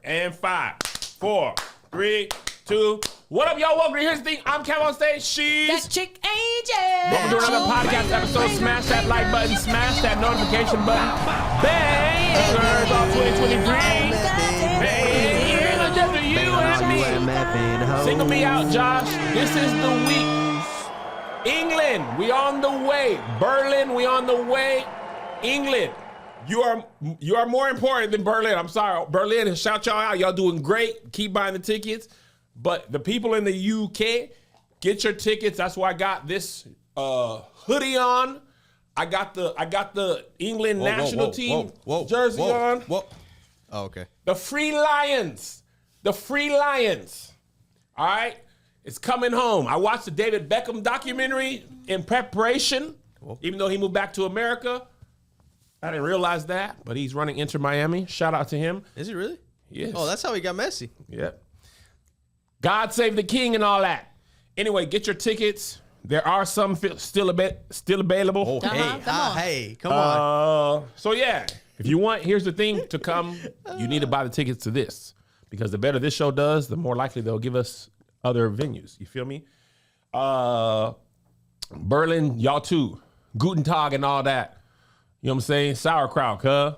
And 5, 4, 3, 2. What up, y'all? Welcome to Here's the Thing. I'm Kev on stage. She's that chick Angel. Welcome to another podcast episode. Smash that like button. Smash that notification button. Bang! It's all 2023. Bang! Here's just you and me. Single me out, Josh. This is the week. England, we on the way. Berlin, we on the way. England, you are more important than Berlin. I'm sorry, Berlin. Shout y'all out. Y'all doing great. Keep buying the tickets. But the people in the UK, get your tickets. That's why I got this hoodie on. I got the England national team jersey on. Oh, okay. The Free Lions. The Free Lions. All right? It's coming home. I watched the David Beckham documentary in preparation, even though he moved back to America. I didn't realize that, but he's running Inter Miami. Shout out to him. Is he really? Yes. Oh, that's how he got Messi. Yep. God save the king and all that. Anyway, get your tickets. There are some still available. Oh, hey, come on. So yeah, if you want, here's the thing to come. You need to buy the tickets to this because the better this show does, the more likely they'll give us other venues. You feel me? Berlin, y'all too. Guten Tag and all that. You know what I'm saying? Sauerkraut, huh?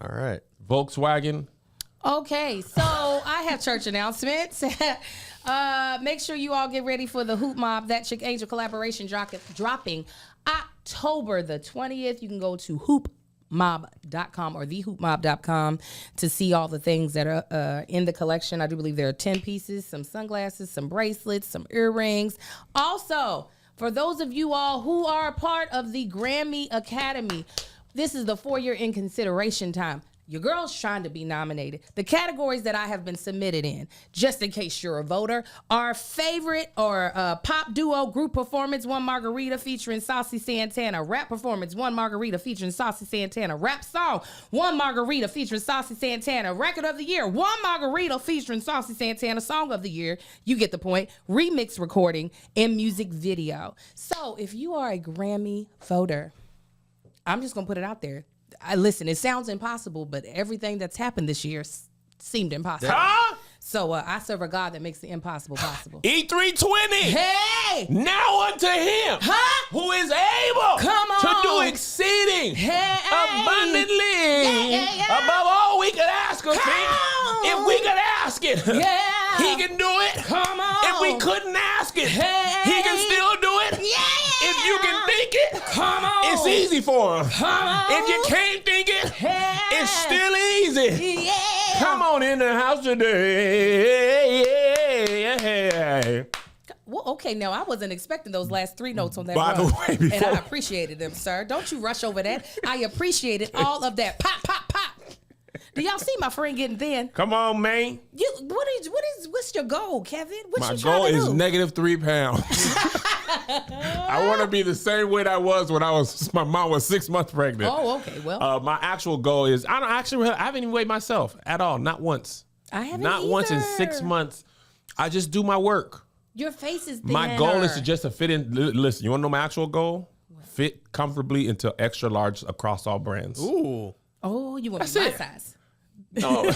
All right. Volkswagen. Okay, so I have church announcements. Make sure you all get ready for the Hoop Mob, That Chick Angel collaboration dropping October the 20th. You can go to hoopmob.com or thehoopmob.com to see all the things that are in the collection. I do believe there are 10 pieces, some sunglasses, some bracelets, some earrings. Also, for those of you all who are a part of the Grammy Academy, this is the 4-year in consideration time. Your girl's trying to be nominated. The categories that I have been submitted in, just in case you're a voter, are favorite or pop duo group performance, One Margarita featuring Saucy Santana. Rap performance, One Margarita featuring Saucy Santana. Rap song, One Margarita featuring Saucy Santana. Record of the year, One Margarita featuring Saucy Santana. Song of the year, you get the point. Remix recording and music video. So if you are a Grammy voter, I'm just going to put it out there. Listen, it sounds impossible, but everything that's happened this year seemed impossible. Huh? So I serve a God that makes the impossible possible. E320. Hey! Now unto him who is able to do exceeding abundantly above all we could ask or think. If we could ask it, he can do it. Come on. If we couldn't ask it, he can still do it. If you can think it, come on. It's easy for him. Come on. If you can't think it, it's still easy. Yeah. Come on in the house today. Well, okay, now I wasn't expecting those last 3 notes on that. By the way, and I appreciated them, sir. Don't you rush over that. I appreciated all of that. Pop, pop, pop. Do y'all see my friend getting thin? Come on, man. What's your goal, Kevin? What My you trying goal to is do? -3 pounds. I want to be the same weight I was when my mom was 6 months pregnant. Oh, okay. Well, my actual goal is I haven't even weighed myself at all, not once. I haven't Not once in 6 months. I just do my work. Your face is thinner. My goal is to fit in. Listen, you want to know my actual goal? Fit comfortably into extra large across all brands. Ooh. Oh, you want to be my size? No.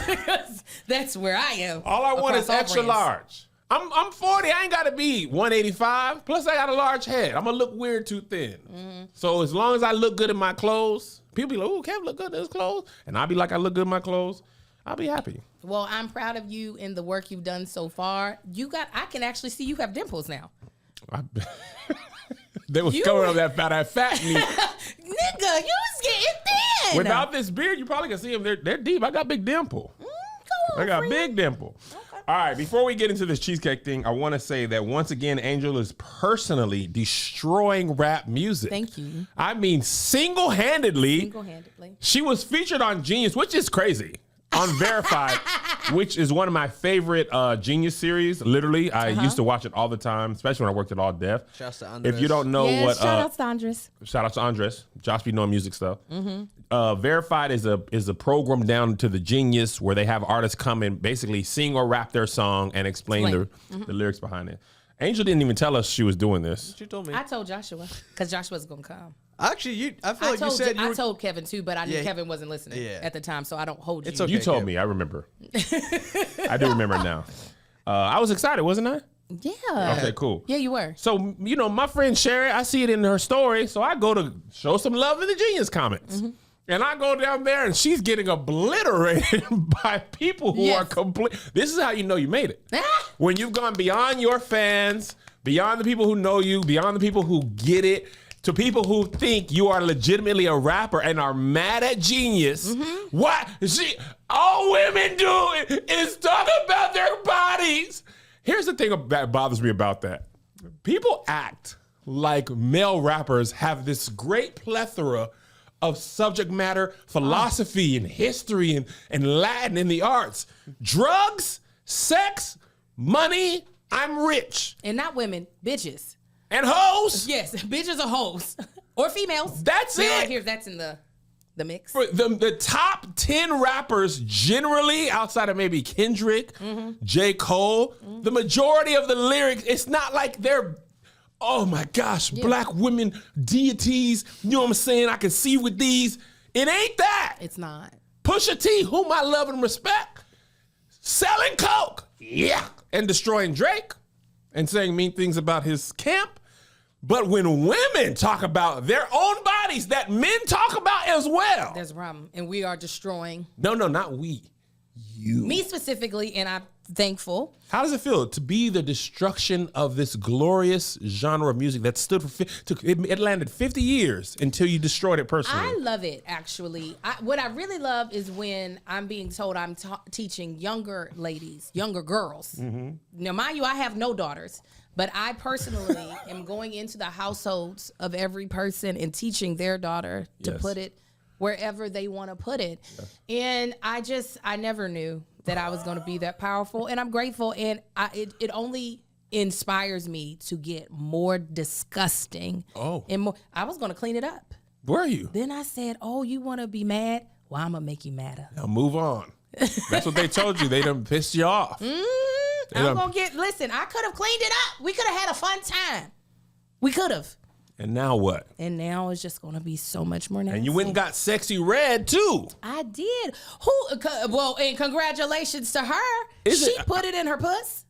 That's where I am. All I want is extra large. I'm 40. I ain't got to be 185. Plus, I got a large head. I'm going to look weird too thin. Mm-hmm. So as long as I look good in my clothes, people be like, oh, Kev look good in his clothes. And I'll be like, I look good in my clothes. I'll be happy. Well, I'm proud of you in the work you've done so far. I can actually see you have dimples now. They was coming up that fat meat. Nigga, you was getting thin. Without this beard, you probably can see them. They're deep. I got big dimple. Go on, I got friend. big dimple. Okay. All right, before we get into this cheesecake thing, I want to say that once again, Angel is personally destroying rap music. Thank you. I mean, single-handedly. Single-handedly. She was featured on Genius, which is crazy. On Verified, which is one of my favorite Genius series. Literally, I used to watch it all the time, especially when I worked at All Def. Shouts to Andres. If you don't know what, shout out to Andres. shout out to Andres. Josh be knowing music stuff. Verified is a program down to the Genius where they have artists come and basically sing or rap their song and explain the lyrics behind it. Angel didn't even tell us she was doing this. You told me. I told Joshua because Joshua's gonna come. Actually, I feel like you said you I were... told Kevin too, but I knew Kevin wasn't listening at the time, so I don't hold you. It's okay, You told Kevin. me. I remember. I do remember now. I was excited, wasn't I? Yeah. Okay, cool. Yeah, you were. So, my friend Sherry, I see it in her story, so I go to show some love in the Genius comments. Mm-hmm. And I go down there, and she's getting obliterated by people who are complete. This is how you know you made it. When you've gone beyond your fans, beyond the people who know you, beyond the people who get it, to people who think you are legitimately a rapper and are mad at Genius. Mm-hmm. What? All women do is talk about their bodies. Here's the thing that bothers me about that. People act like male rappers have this great plethora of subject matter, philosophy, and history, and Latin in the arts. Drugs, sex, money, I'm rich. And not women, bitches. And hoes. Yes, bitches or hoes. Or females. That's it. Here, that's in the mix. For the top 10 rappers, generally, outside of maybe Kendrick, J. Cole, the majority of the lyrics, it's not like they're, oh my gosh, black women, deities, you know what I'm saying? I can see with these. It ain't that. It's not. Pusha T, whom I love and respect, selling coke, and destroying Drake, and saying mean things about his camp. But when women talk about their own bodies that men talk about as well. There's a problem. And we are destroying. No, not we. You. Me specifically, and I'm thankful. How does it feel to be the destruction of this glorious genre of music that stood for, it landed 50 years until you destroyed it personally? I love it, actually. What I really love is when I'm being told I'm teaching younger ladies, younger girls. Mm-hmm. Now, mind you, I have no daughters. But I personally am going into the households of every person and teaching their daughter to put it wherever they want to put it. Yes. And I never knew that I was going to be that powerful. And I'm grateful. And it only inspires me to get more disgusting. Oh. And more. I was going to clean it up. Were you? Then I said, oh, you want to be mad? Well, I'm going to make you madder. Now move on. That's what they told you. They done pissed you off. I'm going to listen, I could have cleaned it up. We could have had a fun time. We could have. And now what? And now it's just going to be so much more nasty. And you went and got Sexy Red, too. I did. Well, and congratulations to her. She put it in her puss.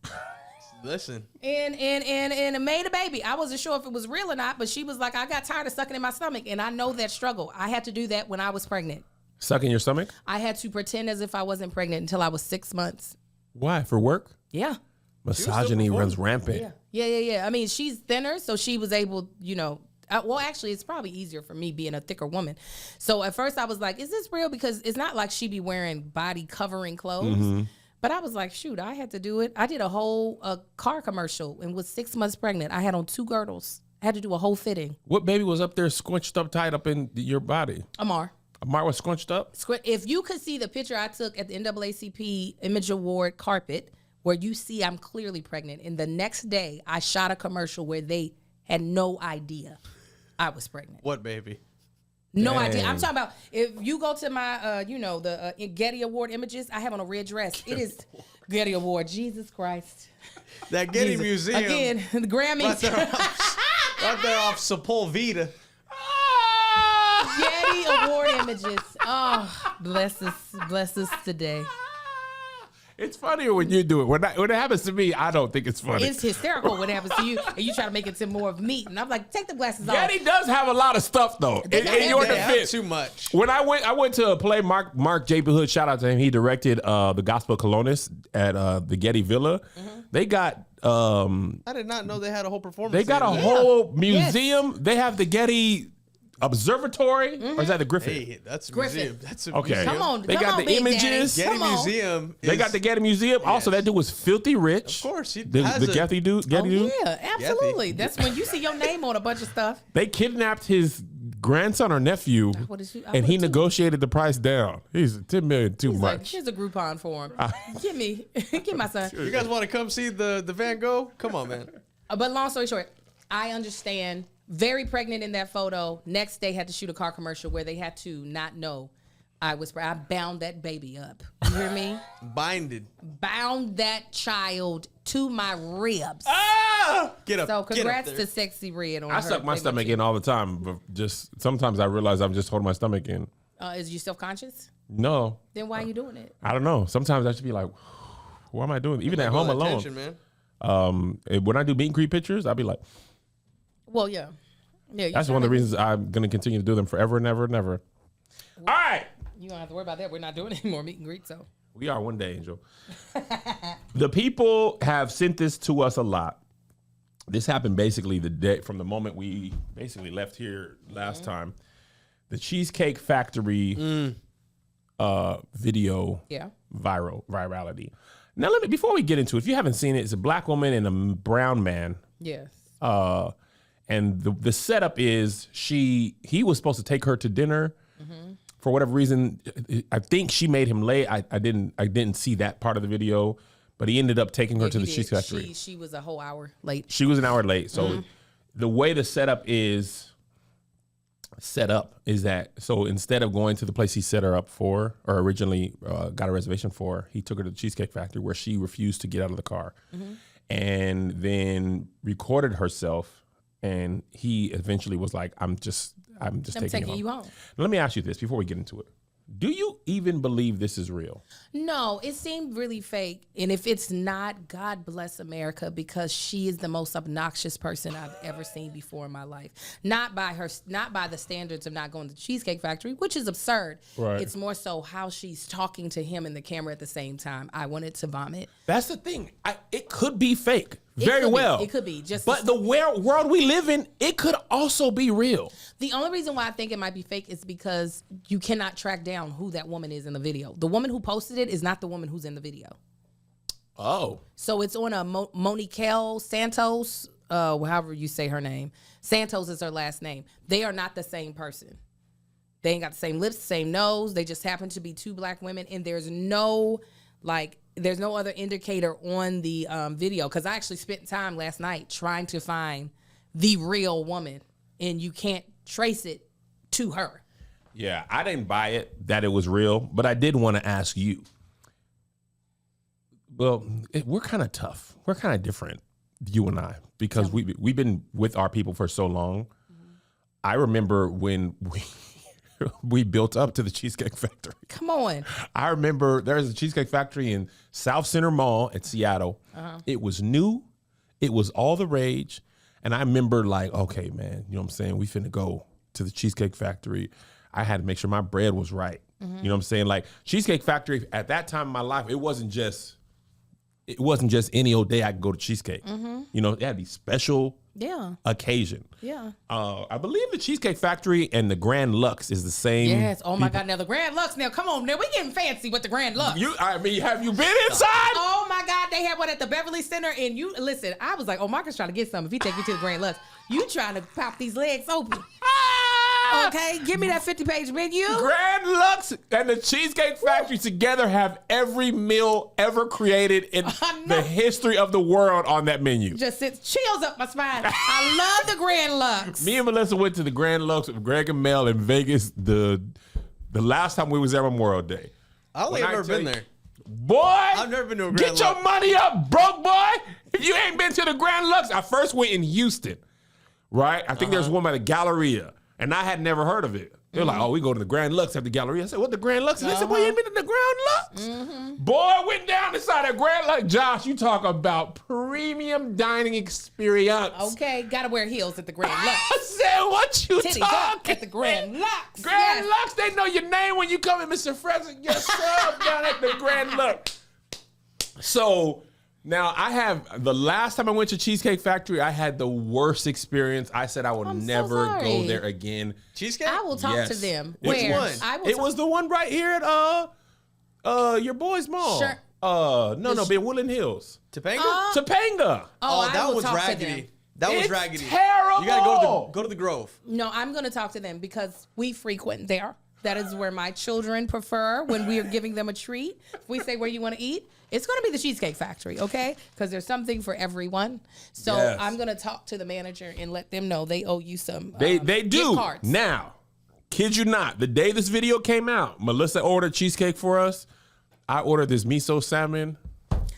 Listen. And made a baby. I wasn't sure if it was real or not, but she was like, I got tired of sucking in my stomach. And I know that struggle. I had to do that when I was pregnant. Sucking your stomach? I had to pretend as if I wasn't pregnant until I was 6 months. Why? For work? Yeah. Misogyny runs rampant. Yeah. I mean, she's thinner, so she was able, well, actually, it's probably easier for me being a thicker woman. So at first I was like, is this real? Because it's not like she be wearing body covering clothes. Mm-hmm. But I was like, shoot, I had to do it. I did a whole car commercial and was 6 months pregnant. I had on 2 girdles. I had to do a whole fitting. What baby was up there squinched up tight up in your body? Amar was scrunched up? If you could see the picture I took at the NAACP Image Award carpet, where you see I'm clearly pregnant, and the next day I shot a commercial where they had no idea I was pregnant. What baby? No idea. I'm talking about, if you go to my, the Getty Award images, I have on a red dress. It is Getty Award. Jesus Christ. That Getty Museum. Again, the Grammys. Right there off Sepulveda. Getty Award images. Oh, bless us today. It's funnier when you do it. When it happens to me, I don't think it's funny. It's hysterical when it happens to you, and you try to make it to more of meat. And I'm like, take the glasses off. Getty does have a lot of stuff, though. In your defense, too much. When I went to a play. Mark J. B. Hood, shout out to him. He directed the Gospel Colonist at the Getty Villa. Mm-hmm. They got. I did not know they had a whole performance. They got a whole museum. Yes. They have the Getty Observatory, or is that the Griffin? Hey, that's a museum. That's a okay. museum. Come on, they got the images. Getty Museum. They got the Getty Museum. Yes. Also, that dude was filthy rich. Of course, the Getty dude. Yeah, absolutely. That's when you see your name on a bunch of stuff. They kidnapped his grandson or nephew, and he negotiated the price down. He's $10 million too much. Like, here's a Groupon for him. Give my son. You guys want to come see the Van Gogh? Come on, man. But long story short, I understand. Very pregnant in that photo. Next day had to shoot a car commercial where they had to not know I bound that baby up. You hear me? Binded. Bound that child to my ribs. Get up. So congrats get up to Sexy Red on I her suck my baby stomach too. in all the time, but just sometimes I realize I'm just holding my stomach in. Is you self-conscious? No, Then why are you doing it? I don't know. Sometimes I should be like, why am I doing? Even at home alone. Man. When I do meet and greet pictures, I'll be like, Well, yeah. that's one of the reasons I'm gonna continue to do them forever and ever and ever. All right. You don't have to worry about that. We're not doing any more meet and greet, so. We are one day, Angel. The people have sent this to us a lot. This happened basically the day from the moment we basically left here last time. The Cheesecake Factory video virality. Now, before we get into it, if you haven't seen it, it's a black woman and a brown man. Yes. And the setup is he was supposed to take her to dinner. For whatever reason, I think she made him late. I didn't see that part of the video, but he ended up taking her to the Cheesecake Factory. She was a whole hour late. She was an hour late. So the way the setup is set up is that, so instead of going to the place he set her up for, or originally got a reservation for, he took her to the Cheesecake Factory where she refused to get out of the car and then recorded herself. And he eventually was like, I'm just taking you home. Let me ask you this before we get into it. Do you even believe this is real? No, it seemed really fake. And if it's not, God bless America, because she is the most obnoxious person I've ever seen before in my life. Not by the standards of not going to the Cheesecake Factory, which is absurd. Right. It's more so how she's talking to him and the camera at the same time. I wanted to vomit. That's the thing. It could be fake. Very well. It could be. But the world we live in, it could also be real. The only reason why I think it might be fake is because you cannot track down who that woman is in the video. The woman who posted it is not the woman who's in the video. Oh. So it's on a Monique Santos, however you say her name. Santos is her last name. They are not the same person. They ain't got the same lips, same nose. They just happen to be two black women, and there's no other indicator on the video, because I actually spent time last night trying to find the real woman, and you can't trace it to her. Yeah, I didn't buy it that it was real, but I did want to ask you. Well, we're kind of tough. We're kind of different, you and I, because we've been with our people for so long. I remember when we built up to the Cheesecake Factory. Come on. I remember there was a Cheesecake Factory in South Center Mall at Seattle. It was new. It was all the rage. And I remember like, okay, man, you know what I'm saying? We finna go to the Cheesecake Factory. I had to make sure my bread was right. You know what I'm saying? Like Cheesecake Factory at that time in my life, it wasn't just any old day I could go to Cheesecake. You know, it had these special occasion. Yeah. I believe the Cheesecake Factory and the Grand Lux is the same. Yes. Oh my God. Now the Grand Lux. Now come on. Now we getting fancy with the Grand Lux. Have you been inside? Oh my God. They had one at the Beverly Center, and listen. I was like, oh, Marcus trying to get some. If he take you to the Grand Lux, you trying to pop these legs open. Okay, give me that 50-page menu. Grand Lux and the Cheesecake Factory together have every meal ever created in the history of the world on that menu. Just sits chills up my spine. I love the Grand Lux. Me and Melissa went to the Grand Lux with Greg and Mel in Vegas the last time we was there Memorial Day. I don't think I've ever been there. Boy, I've never been to a Grand Lux. Get your money up, broke boy. If you ain't been to the Grand Lux, I first went in Houston, right? I think there's one by the Galleria. And I had never heard of it. They're like, oh, we go to the Grand Lux at the Galleria. I said, what, the Grand Lux? And they said, boy, you ain't been to the Grand Lux? Boy, I went down inside the Grand Lux. Josh, you talk about premium dining experience. Okay, gotta wear heels at the Grand Lux. I said, what you Titties talking? at the Grand Lux. Grand Lux, they know your name when you come in, Mr. Frederick. Yes, sir, down at the Grand Lux. So... Now, the last time I went to Cheesecake Factory, I had the worst experience. I said I will never go there again. Cheesecake? I will talk to them. Which Where? one? It was the one right here at your boy's mall. Sure. In Woodland Hills. Topanga? Topanga. Oh, that was talk raggedy. That was raggedy. Terrible. You gotta go to the Grove. No, I'm gonna talk to them because we frequent there. That is where my children prefer when we are giving them a treat. If we say where you want to eat, it's going to be the Cheesecake Factory, okay? Because there's something for everyone. So I'm going to talk to the manager and let them know they owe you some They do. gift cards. Now, kid you not, the day this video came out, Melissa ordered cheesecake for us. I ordered this miso salmon.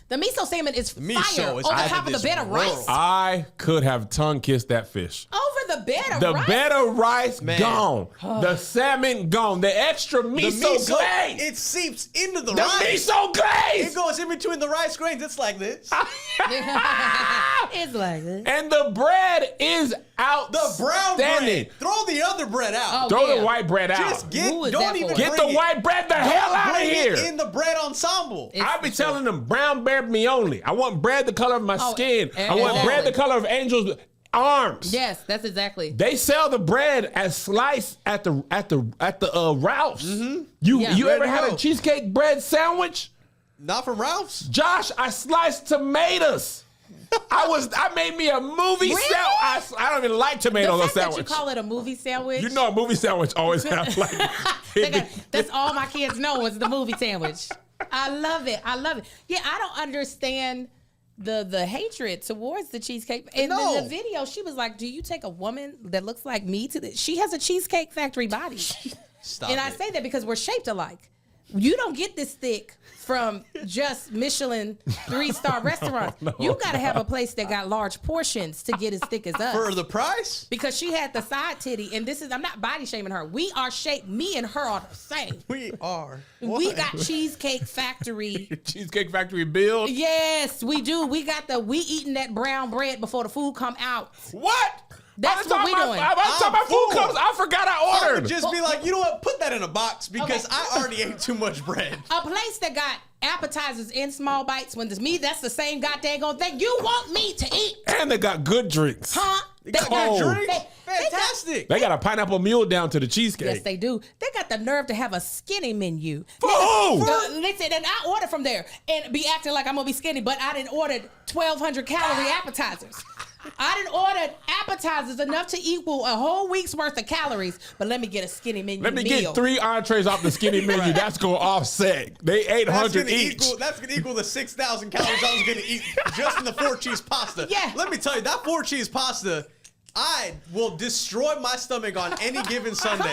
The miso salmon is miso fire is on out the top of of the this bed of rice. world. I could have tongue kissed that fish. Over the bed of The rice? bed of rice Man. gone. The salmon gone. The extra miso glaze. It seeps into the The rice. miso glaze. It goes in between the rice grains. It's like this. It's like this. And the bread is out. The brown standing. bread. Throw the other bread out. Oh, Throw yeah. the white bread out. Just get. Who is Don't that even for? Get bring the it. white bread the hell out of Bring here. it in the bread ensemble. I be telling them brown bread me only. I want bread the color of my skin. I want exactly. bread the color of Angel's arms. Yes, that's exactly. They sell the bread as sliced at the Ralph's. Mm-hmm. You Yeah. you ever Ready to had go. a cheesecake bread sandwich? Not from Ralph's. Josh, I sliced tomatoes. I made me a movie Really? sandwich. I don't even like The tomatoes on fact that you sandwich. call it a movie sandwich. You know a movie sandwich always have like That's all my kids know is the movie sandwich. I love it. I love it. Yeah, I don't understand the hatred towards the cheesecake. And No. in the video, she was like, "Do you take a woman that looks like me to this?" She has a Cheesecake Factory body. Stop And it. I say that because we're shaped alike. You don't get this thick from just Michelin 3-star restaurants. You got to have a place that got large portions to get as thick as us. For the price? Because she had the side titty, and I'm not body shaming her. We are shaped. Me and her are the same. We are. We What? got Cheesecake Factory. Cheesecake Factory build. Yes, we do. We eating that brown bread before the food come out. What? That's By the what time we my- doing. By the time my I'm food full. comes, I forgot I I ordered. would just be like, you know what? Put that in a box because Okay. I already ate too much bread. A place that got appetizers in small bites when it's me, that's the same goddamn thing you want me to eat. And they got good drinks. Huh? They got Cold. good drinks. They got- Fantastic. They got a pineapple mule down to the cheesecake. Yes, they do. They got the nerve to have a skinny menu. For who? Listen, and I ordered from there and be acting like I'm gonna be skinny, but I didn't order 1,200 calorie appetizers. I didn't order appetizers enough to equal a whole week's worth of calories, but let me get a skinny menu Let me meal. get 3 entrees off the skinny menu. That's going to offset. They 800 each. That's gonna equal the 6,000 calories I was gonna eat just in the 4-cheese pasta. Yeah. Let me tell you, that 4-cheese pasta, I will destroy my stomach on any given Sunday.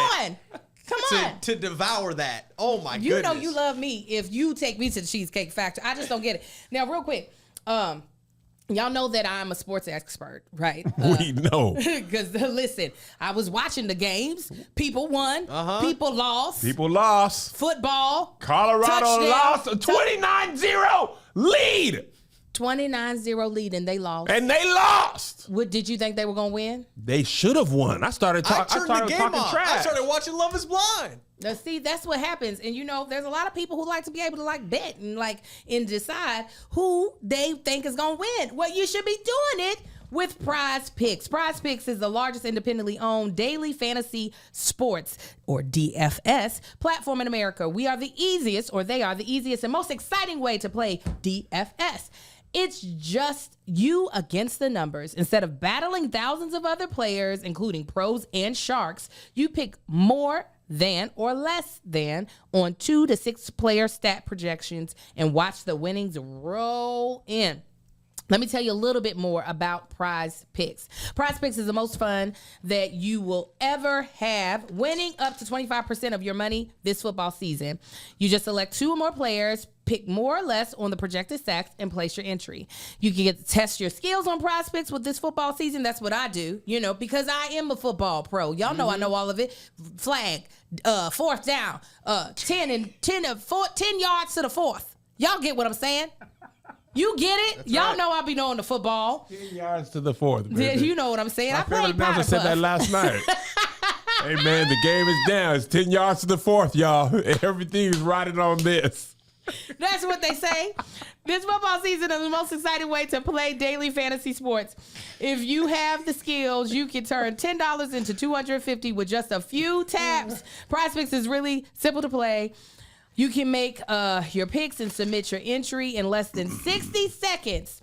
Come on. To devour that. Oh my You goodness. know you love me if you take me to the Cheesecake Factory. I just don't get it. Now, real quick, y'all know that I'm a sports expert, right? We know. Because listen, I was watching the games. People won. People lost. People lost. Football. Colorado touchdown. lost a 29-0 lead. 29-0 lead, and they lost. And they lost. What did you think they were gonna win? They should have won. I started I talking turned the game talking off. trash. I started watching Love is Blind. Now, see, that's what happens. And you know, there's a lot of people who like to be able to like bet and decide who they think is gonna win. Well, you should be doing it with Prize Picks. Prize Picks is the largest independently owned daily fantasy sports, or DFS, platform in America. We are the easiest, or they are the easiest and most exciting way to play DFS. It's just you against the numbers. Instead of battling thousands of other players, including pros and sharks, you pick more than or less than on 2 to 6 player stat projections and watch the winnings roll in. Let me tell you a little bit more about Prize Picks. Prize Picks is the most fun that you will ever have, winning up to 25% of your money this football season. You just select 2 or more players, pick more or less on the projected sacks, and place your entry. You can get to test your skills on Prize Picks with this football season. That's what I do, because I am a football pro. Y'all know I know all of it. Flag, 4th down, 10 yards to the 4th. Y'all get what I'm saying? You get it? That's Y'all right. know I be knowing the football. 10 yards to the 4th. Yeah, baby. you know what I'm saying. My I favorite played announcer powder said that puff. last night. Hey, man, the game is down. It's 10 yards to the 4th, y'all. Everything's riding on this. That's what they say. This football season is the most exciting way to play daily fantasy sports. If you have the skills, you can turn $10 into $250 with just a few taps. Prize Picks is really simple to play. You can make your picks and submit your entry in less than 60 seconds.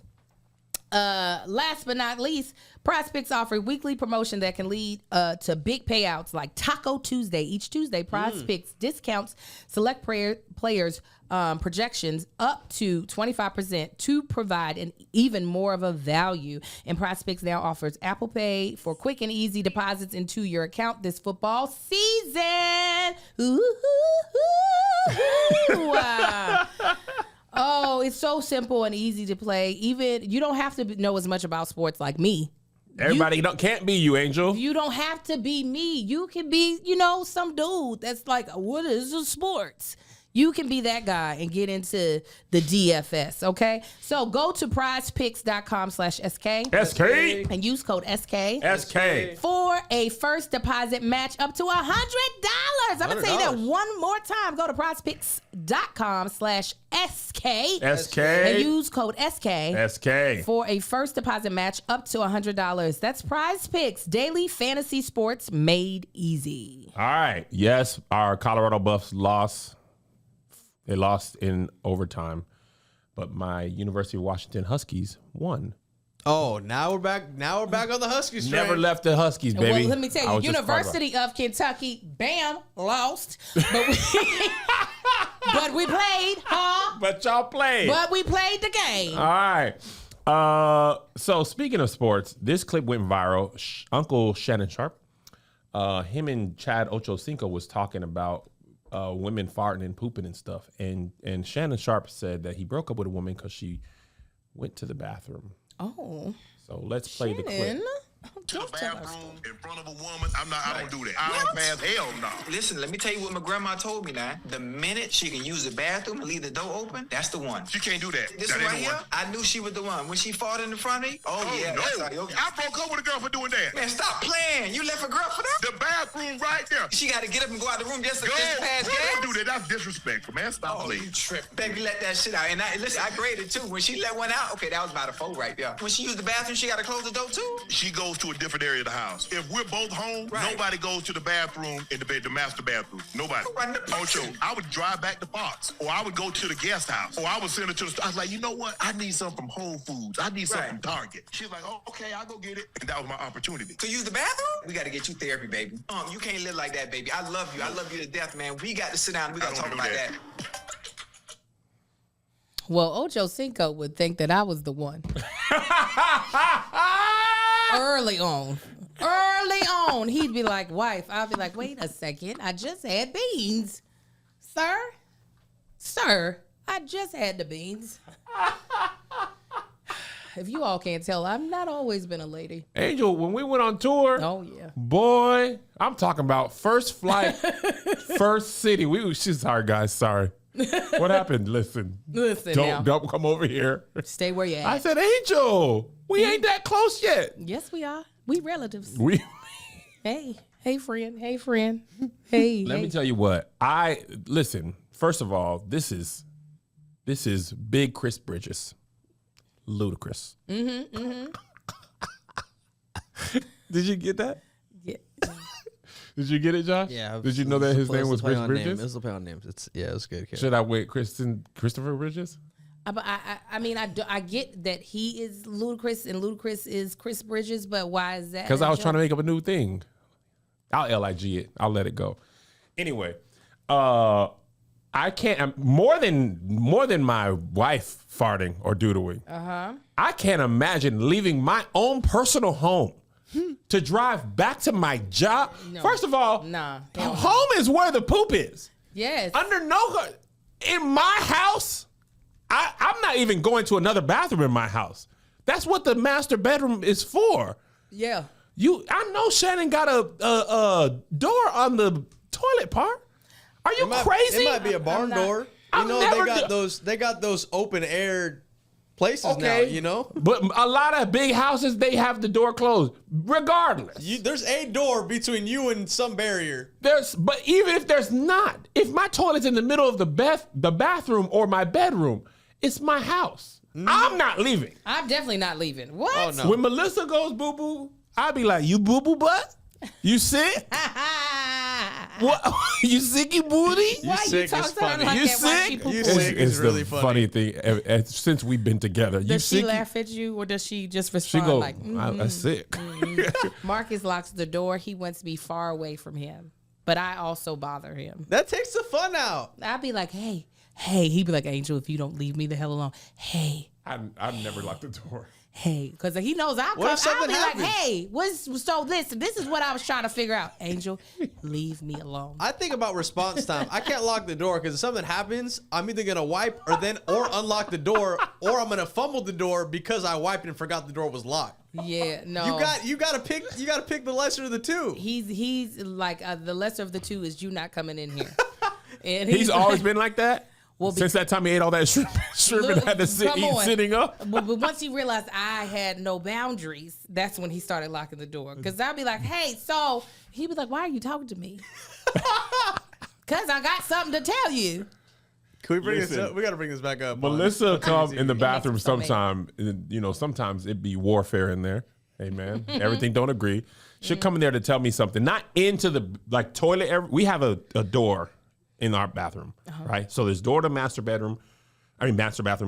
Last but not least, Prize Picks offer a weekly promotion that can lead to big payouts like Taco Tuesday. Each Tuesday, Prize Picks discounts select players' projections up to 25% to provide an even more of a value. And Prize Picks now offers Apple Pay for quick and easy deposits into your account this football season. Oh, it's so simple and easy to play. Even you don't have to know as much about sports like me. Everybody can't be you, Angel. You don't have to be me. You can be, some dude that's like, what is the sports? You can be that guy and get into the DFS, okay? So go to prizepicks.com/SK. SK. And use code SK. SK. For a first deposit match up to $100. I'm going to say that one more time. Go to prizepicks.com/SK. SK. And use code SK. SK. For a first deposit match up to $100. That's Prize Picks, daily fantasy sports made easy. All right. Yes, our Colorado Buffs lost. They lost in overtime, but my University of Washington Huskies won. Oh, now we're back. Now we're back on the Huskies train. Never left the Huskies, baby. Well, let me tell you, University of Kentucky, bam, lost. But we played, huh? But y'all played. But we played the game. All right. So speaking of sports, this clip went viral. Uncle Shannon Sharpe, him and Chad Ochocinco was talking about women farting and pooping and stuff. And Shannon Sharpe said that he broke up with a woman because she went to the bathroom. Oh. So let's play the clip. To the bathroom in front of a woman. I don't do that. I don't pass hell no. Listen, let me tell you what my grandma told me now. The minute she can use the bathroom and leave the door open, that's the one. She can't do that. This that one ain't right the here, one. I knew she was the one. When she fought in the front of me, Oh, yeah. no. That's okay. I broke up with a girl for doing that. Man, stop playing. You left a girl for that? The bathroom right there. She got to get up and go out the room just to Go. pass Don't gas? do that. That's disrespectful, man. Stop Oh, playing. you tripping. Baby, let that shit out. And listen, I graded too. When she let one out, okay, that was about a 4 right there. When she used the bathroom, she got to close the door too? She goes to a different area of the house. If we're both home, Right. nobody goes to the bathroom in the master bathroom. Nobody. Ocho, I would drive back to Fox, or I would go to the guest house, or I would send her to the store. I was like, you know what? I need something from Whole Foods. I need something from Target. She's like, oh, okay, I'll go get it. And that was my opportunity. To use the bathroom? We got to get you therapy, baby. You can't live like that, baby. I love you. I love you to death, man. We got to sit down and we got to I talk don't about do that. Well, Ocho Cinco would think that I was the one. Early on, he'd be like, wife. I'll be like, wait a second. I just had beans. Sir, I just had the beans. If you all can't tell, I've not always been a lady. Angel, when we went on tour, Oh, yeah. boy, I'm talking about first flight, first city. She's sorry, guys. Sorry. What happened? Listen, now. don't come over here. Stay where you at. I said, Angel, we ain't that close yet. Yes, we are. We relatives. We. Hey, friend. Hey. Let me tell you what. Listen. First of all, this is big Chris Bridges, ludicrous. Mm-hmm. Did you get that? Yeah. Did you get it, Josh? Yeah. Did you know that his name was Chris Bridges? It was a play on names. It's good. Should I wait, Christopher Bridges? But I get that he is Ludacris and Ludacris is Chris Bridges, but why is that? Because I was trying to make up a new thing. I'll LIG it. I'll let it go. Anyway, I can't more than my wife farting or doodling. I can't imagine leaving my own personal home to drive back to my job. No. First of all, Nah. home is where the poop is. Yes. In my house, I'm not even going to another bathroom in my house. That's what the master bedroom is for. Yeah. I know Shannon got a door on the toilet part. Are you crazy? It might be a barn door. They got those open air places now, you know? But a lot of big houses, they have the door closed, regardless. There's a door between you and some barrier. But even if there's not, if my toilet's in the middle of the bathroom or my bedroom, it's my house. I'm not leaving. I'm definitely not leaving. What? Oh, no. When Melissa goes boo-boo, I'll be like, you boo-boo butt? You sick? What? You sicky booty? You Why sick you is talk to her funny. like You that? Why sick? she poo-poo? You It's, sick it's is really the funny. thing since we've been together. You Does she sick? laugh at you, or does she just She respond go, like, I'm sick. Marcus locks the door. He wants to be far away from him, but I also bother him. That takes the fun out. I'd be like, hey. He'd be like, Angel, if you don't leave me the hell alone. Hey. I've never locked the door. Hey, because he knows I'll What come. if something I'll be happens? like, hey, this is what I was trying to figure out. Angel, leave me alone. I think about response time. I can't lock the door because if something happens, I'm either gonna wipe or unlock the door, or I'm gonna fumble the door because I wiped and forgot the door was locked. Yeah, no. You gotta pick the lesser of the two. He's like the lesser of the two is you not coming in here. And He's always been like that? Well, Since that time he ate all that shrimp and had to eat sitting up? But once he realized I had no boundaries, that's when he started locking the door. Because I'd be like, hey, so he'd be like, why are you talking to me? Because I got something to tell you. Can we bring this Listen. up? We gotta bring this back up. Melissa come in the bathroom makes me so mad. sometime. Sometimes it be warfare in there. Hey, man. Everything don't agree. She'll come in there to tell me something. Not into the toilet. We have a door in our bathroom, right? So there's door to master bathroom,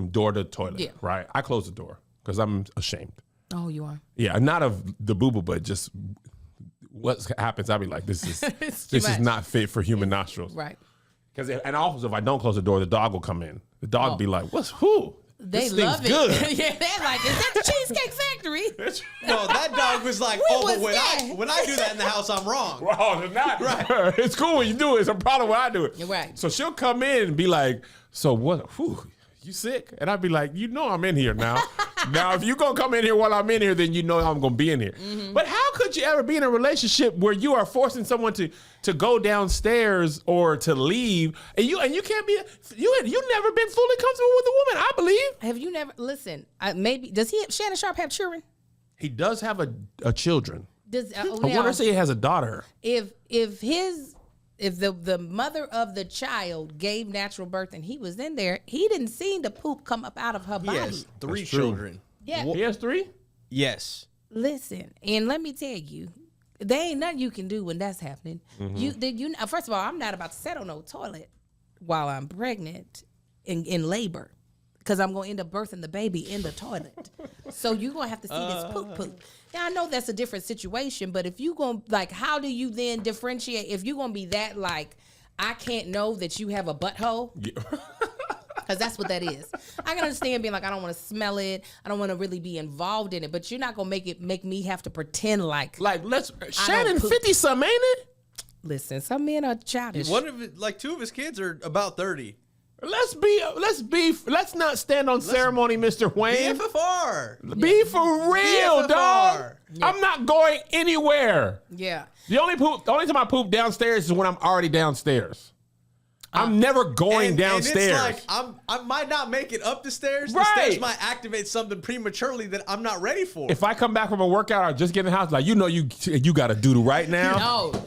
door to toilet, Yeah. right? I close the door because I'm ashamed. Oh, you are? Yeah, not of the boo-boo, but just what happens. I'll be like, this is It's too this is much. not fit for human nostrils. Right. And also, if I don't close the door, the dog will come in. The dog be like, what's who? They This love thing's it. good. Yeah, they're like, is that the Cheesecake Factory? No, that dog was like, We oh, but was there. when I do that in the house, I'm wrong. Oh, it's not. Right. It's cool when you do it. It's a problem when I do it. You're right. So she'll come in and be like, so what? Whew, you sick? And I'd be like, you know I'm in here now. Now, if you going to come in here while I'm in here, then you know I'm going to be in here. Mm-hmm. But how could you ever be in a relationship where you are forcing someone to go downstairs or to leave, and you can't be, you never been fully comfortable with a woman, I believe. Have you never, listen, does Shannon Sharpe have children? He does have a children. Does, I want to say he has a daughter. if the mother of the child gave natural birth and he was in there, he didn't see the poop come up out of her body. Yes, 3 That's true. children. Yeah. He has 3? Yes. Listen, and let me tell you, there ain't nothing you can do when that's happening. First of all, I'm not about to sit on no toilet while I'm pregnant in labor, because I'm going to end up birthing the baby in the toilet. So you're going to have to see this poop. Now, I know that's a different situation, but if you going to, like, how do you then differentiate? If you're going to be that, like, I can't know that you have a butthole. Because that's what that is. I can understand being like, I don't want to smell it. I don't want to really be involved in it. But you're not going to make me have to pretend like Shannon poop. 50-something, ain't it? Listen, some men are childish. Two of his kids are about 30. Let's not stand on ceremony, Mr. Wayne. BFFR. Be for real, BFFR. dog. I'm not going anywhere. Yeah. The only time I poop downstairs is when I'm already downstairs. I'm never going downstairs. And it's like I might not make it up the stairs. Right. The stairs might activate something prematurely that I'm not ready for. If I come back from a workout or just get in the house, like, you got to do right now. No.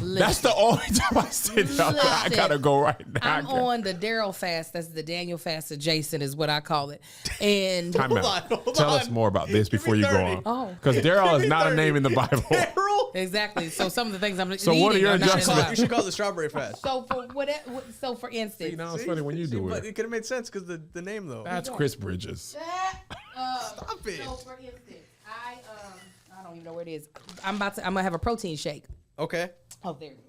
That's the only time I sit down. I Listen. gotta go right now. I'm on the Daryl fast. That's the Daniel fast adjacent is what I call it. And Time out. Hold Tell on. us more about this Give before me you go 30. on. Oh. Because Daryl is not a 30. name in the Bible. Daryl? exactly. So some of the things I'm So what are eating your are not in the adjustments? Bible. You should call it the strawberry fest. So for instance, You know, it's funny when you do But it. it could have made sense because the name though. That's Chris Bridges. Stop it. So for instance, I don't even know where it is. I'm gonna have a protein shake. Okay. Oh, there it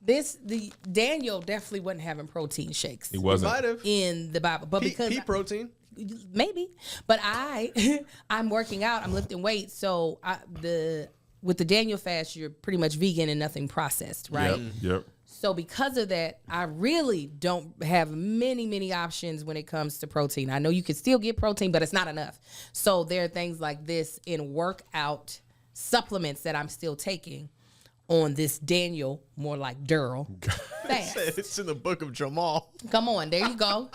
is. The Daniel definitely wasn't having protein shakes He wasn't. Might have. in the Bible, but because Pea protein. maybe, but I'm working out, I'm lifting weights, so with the Daniel fast, you're pretty much vegan and nothing processed, right? Yep. So because of that, I really don't have many options when it comes to protein. I know you can still get protein, but it's not enough. So there are things like this in workout supplements that I'm still taking on this Daniel, more like Daryl fast. It's in the book of Jamal. Come on, there you go.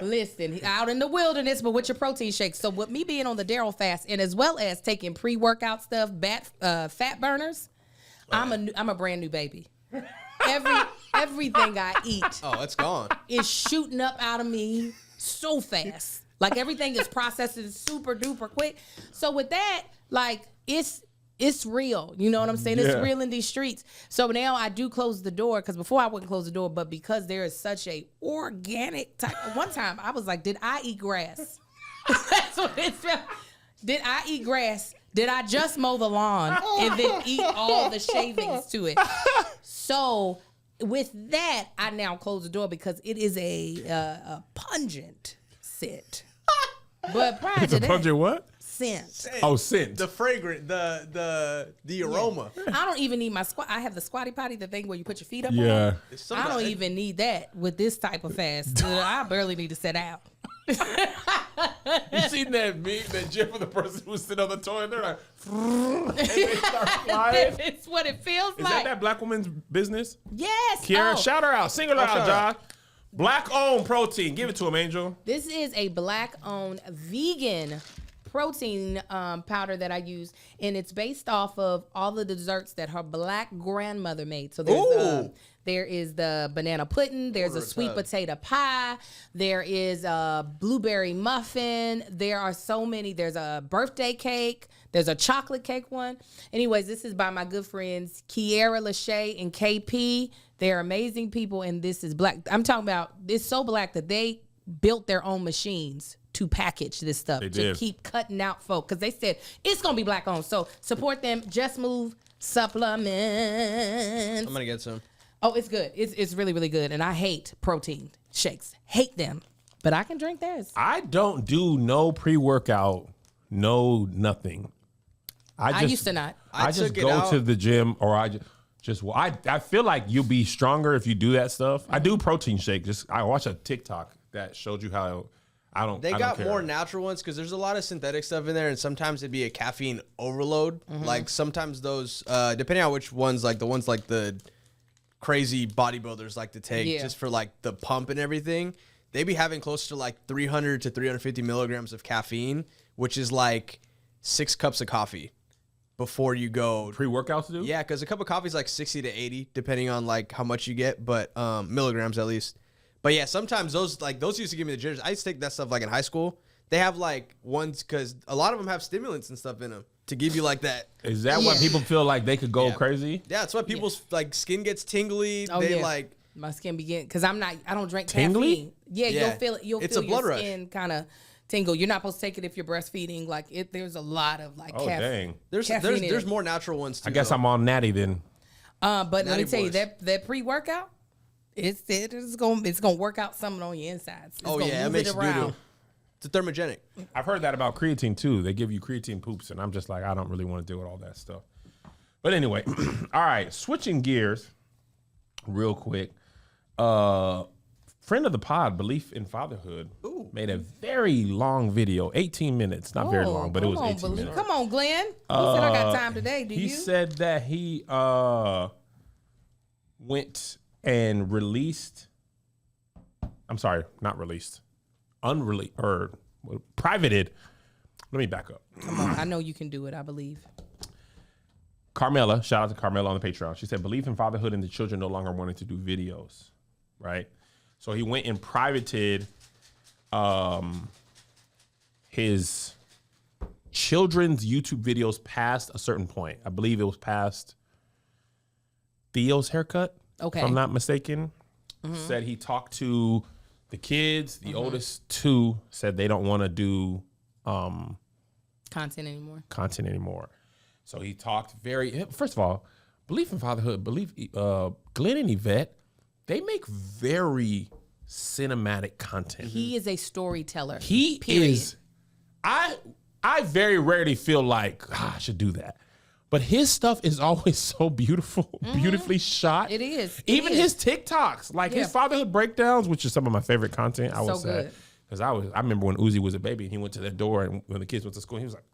Listen, out in the wilderness, but with your protein shakes. So with me being on the Daryl fast, and as well as taking pre-workout stuff, fat burners, I'm a brand new baby. Everything I eat Oh, it's gone. is shooting up out of me so fast. Like everything is processing super duper quick. So with that, like It's real. You know what I'm saying? It's Yeah. real in these streets. So now I do close the door because before I wouldn't close the door, but because there is such a organic type. One time I was like, did I eat grass? That's what it felt. Did I eat grass? Did I just mow the lawn and then eat all the shavings to it? So with that, I now close the door because it is a pungent scent. But prior It's to a that, pungent what? scent. Oh, scent. The fragrant, the aroma. I don't even need my squat. I have the squatty potty, the thing where you put your feet up Yeah. on. I don't even need that with this type of fast. I barely need to sit out. You seen that meme, that gif of the person who was sitting on the toilet? They're like, and they start flying. It's what it feels Is like. that black woman's business? Yes. Kiara, Oh, shout her out. Single her out, shout her Josh. Black-owned protein. Give it to him, Angel. this is a black-owned vegan protein powder that I use, and it's based off of all the desserts that her black grandmother made. So there is the banana pudding, there's a sweet potato pie, there is a blueberry muffin, there are so many. There's a birthday cake, there's a chocolate cake one. Anyways, this is by my good friends Kiara Lachey and KP. They're amazing people, and this is black. I'm talking about, it's so black that they built their own machines to package this stuff, to did. keep cutting out folk, because they said it's gonna be black owned. So support them. Just Move supplements. I'm gonna get some. Oh, it's good. It's really, really good. And I hate protein shakes. Hate them. But I can drink theirs. I don't do no pre-workout, no nothing. I used to not. I just took it go out. to the gym, or I feel like you'll be stronger if you do that stuff. I do protein shake. I watched a TikTok that showed you how They I got don't care. more natural ones because there's a lot of synthetic stuff in there, and sometimes it'd be a caffeine overload. Like sometimes those, depending on which ones, like the ones like the crazy bodybuilders like to take just for like the pump and everything, they be having close to like 300 to 350 milligrams of caffeine, which is like 6 cups of coffee before you go. Pre-workouts to do? Yeah, because a cup of coffee is like 60 to 80, depending on like how much you get, but milligrams at least. But yeah, sometimes those used to give me the jitters. I used to take that stuff like in high school. They have like ones, because a lot of them have stimulants and stuff in them to give you like that. Is that why people feel like they could go Yeah. crazy? Yeah, that's why people's like skin gets tingly. Oh, They yeah. like, My skin begin, because I don't drink Tingly? caffeine. Yeah, Yeah. you'll feel it. You'll It's feel a blood your rush. skin kind of tingle. You're not supposed to take it if you're breastfeeding. Like there's a lot of like Oh, dang. caffeine in there's it. more natural ones too. I guess though. I'm on natty then. But let me Natty tell you, boys. that pre-workout, it's gonna work out something on your insides. It's Oh gonna yeah, it move makes it you around. do. It's a thermogenic. I've heard that about creatine too. They give you creatine poops, and I'm just like, I don't really want to deal with all that stuff. But anyway, all right, switching gears real quick. Friend of the pod, Belief in Fatherhood, made a very long video, 18 minutes. Not very long, but it was 18 minutes. Come on, Glenn. He said I got time today. Do He you? said that he went and released. I'm sorry, not released. Unreleased or privated. Let me back up. Come on, I know you can do it. I believe. Carmela, shout out to Carmela on the Patreon. She said, belief in fatherhood and the children no longer wanted to do videos, right? So he went and privated his children's YouTube videos past a certain point. I believe it was past Theo's haircut, Okay. if I'm not mistaken. Said he talked to the kids. The oldest two said they don't want to do Content anymore. content anymore. So he talked first of all, belief in fatherhood, Glenn and Yvette, they make very cinematic content. He is a storyteller. He period. is, I very rarely feel like I should do that. But his stuff is always so beautiful, beautifully shot. It is. It Even is. his TikToks, like his Yeah. fatherhood breakdowns, which is some of my favorite content, I would So say. good. Because I remember when Uzi was a baby and he went to their door, and when the kids went to school, he was like,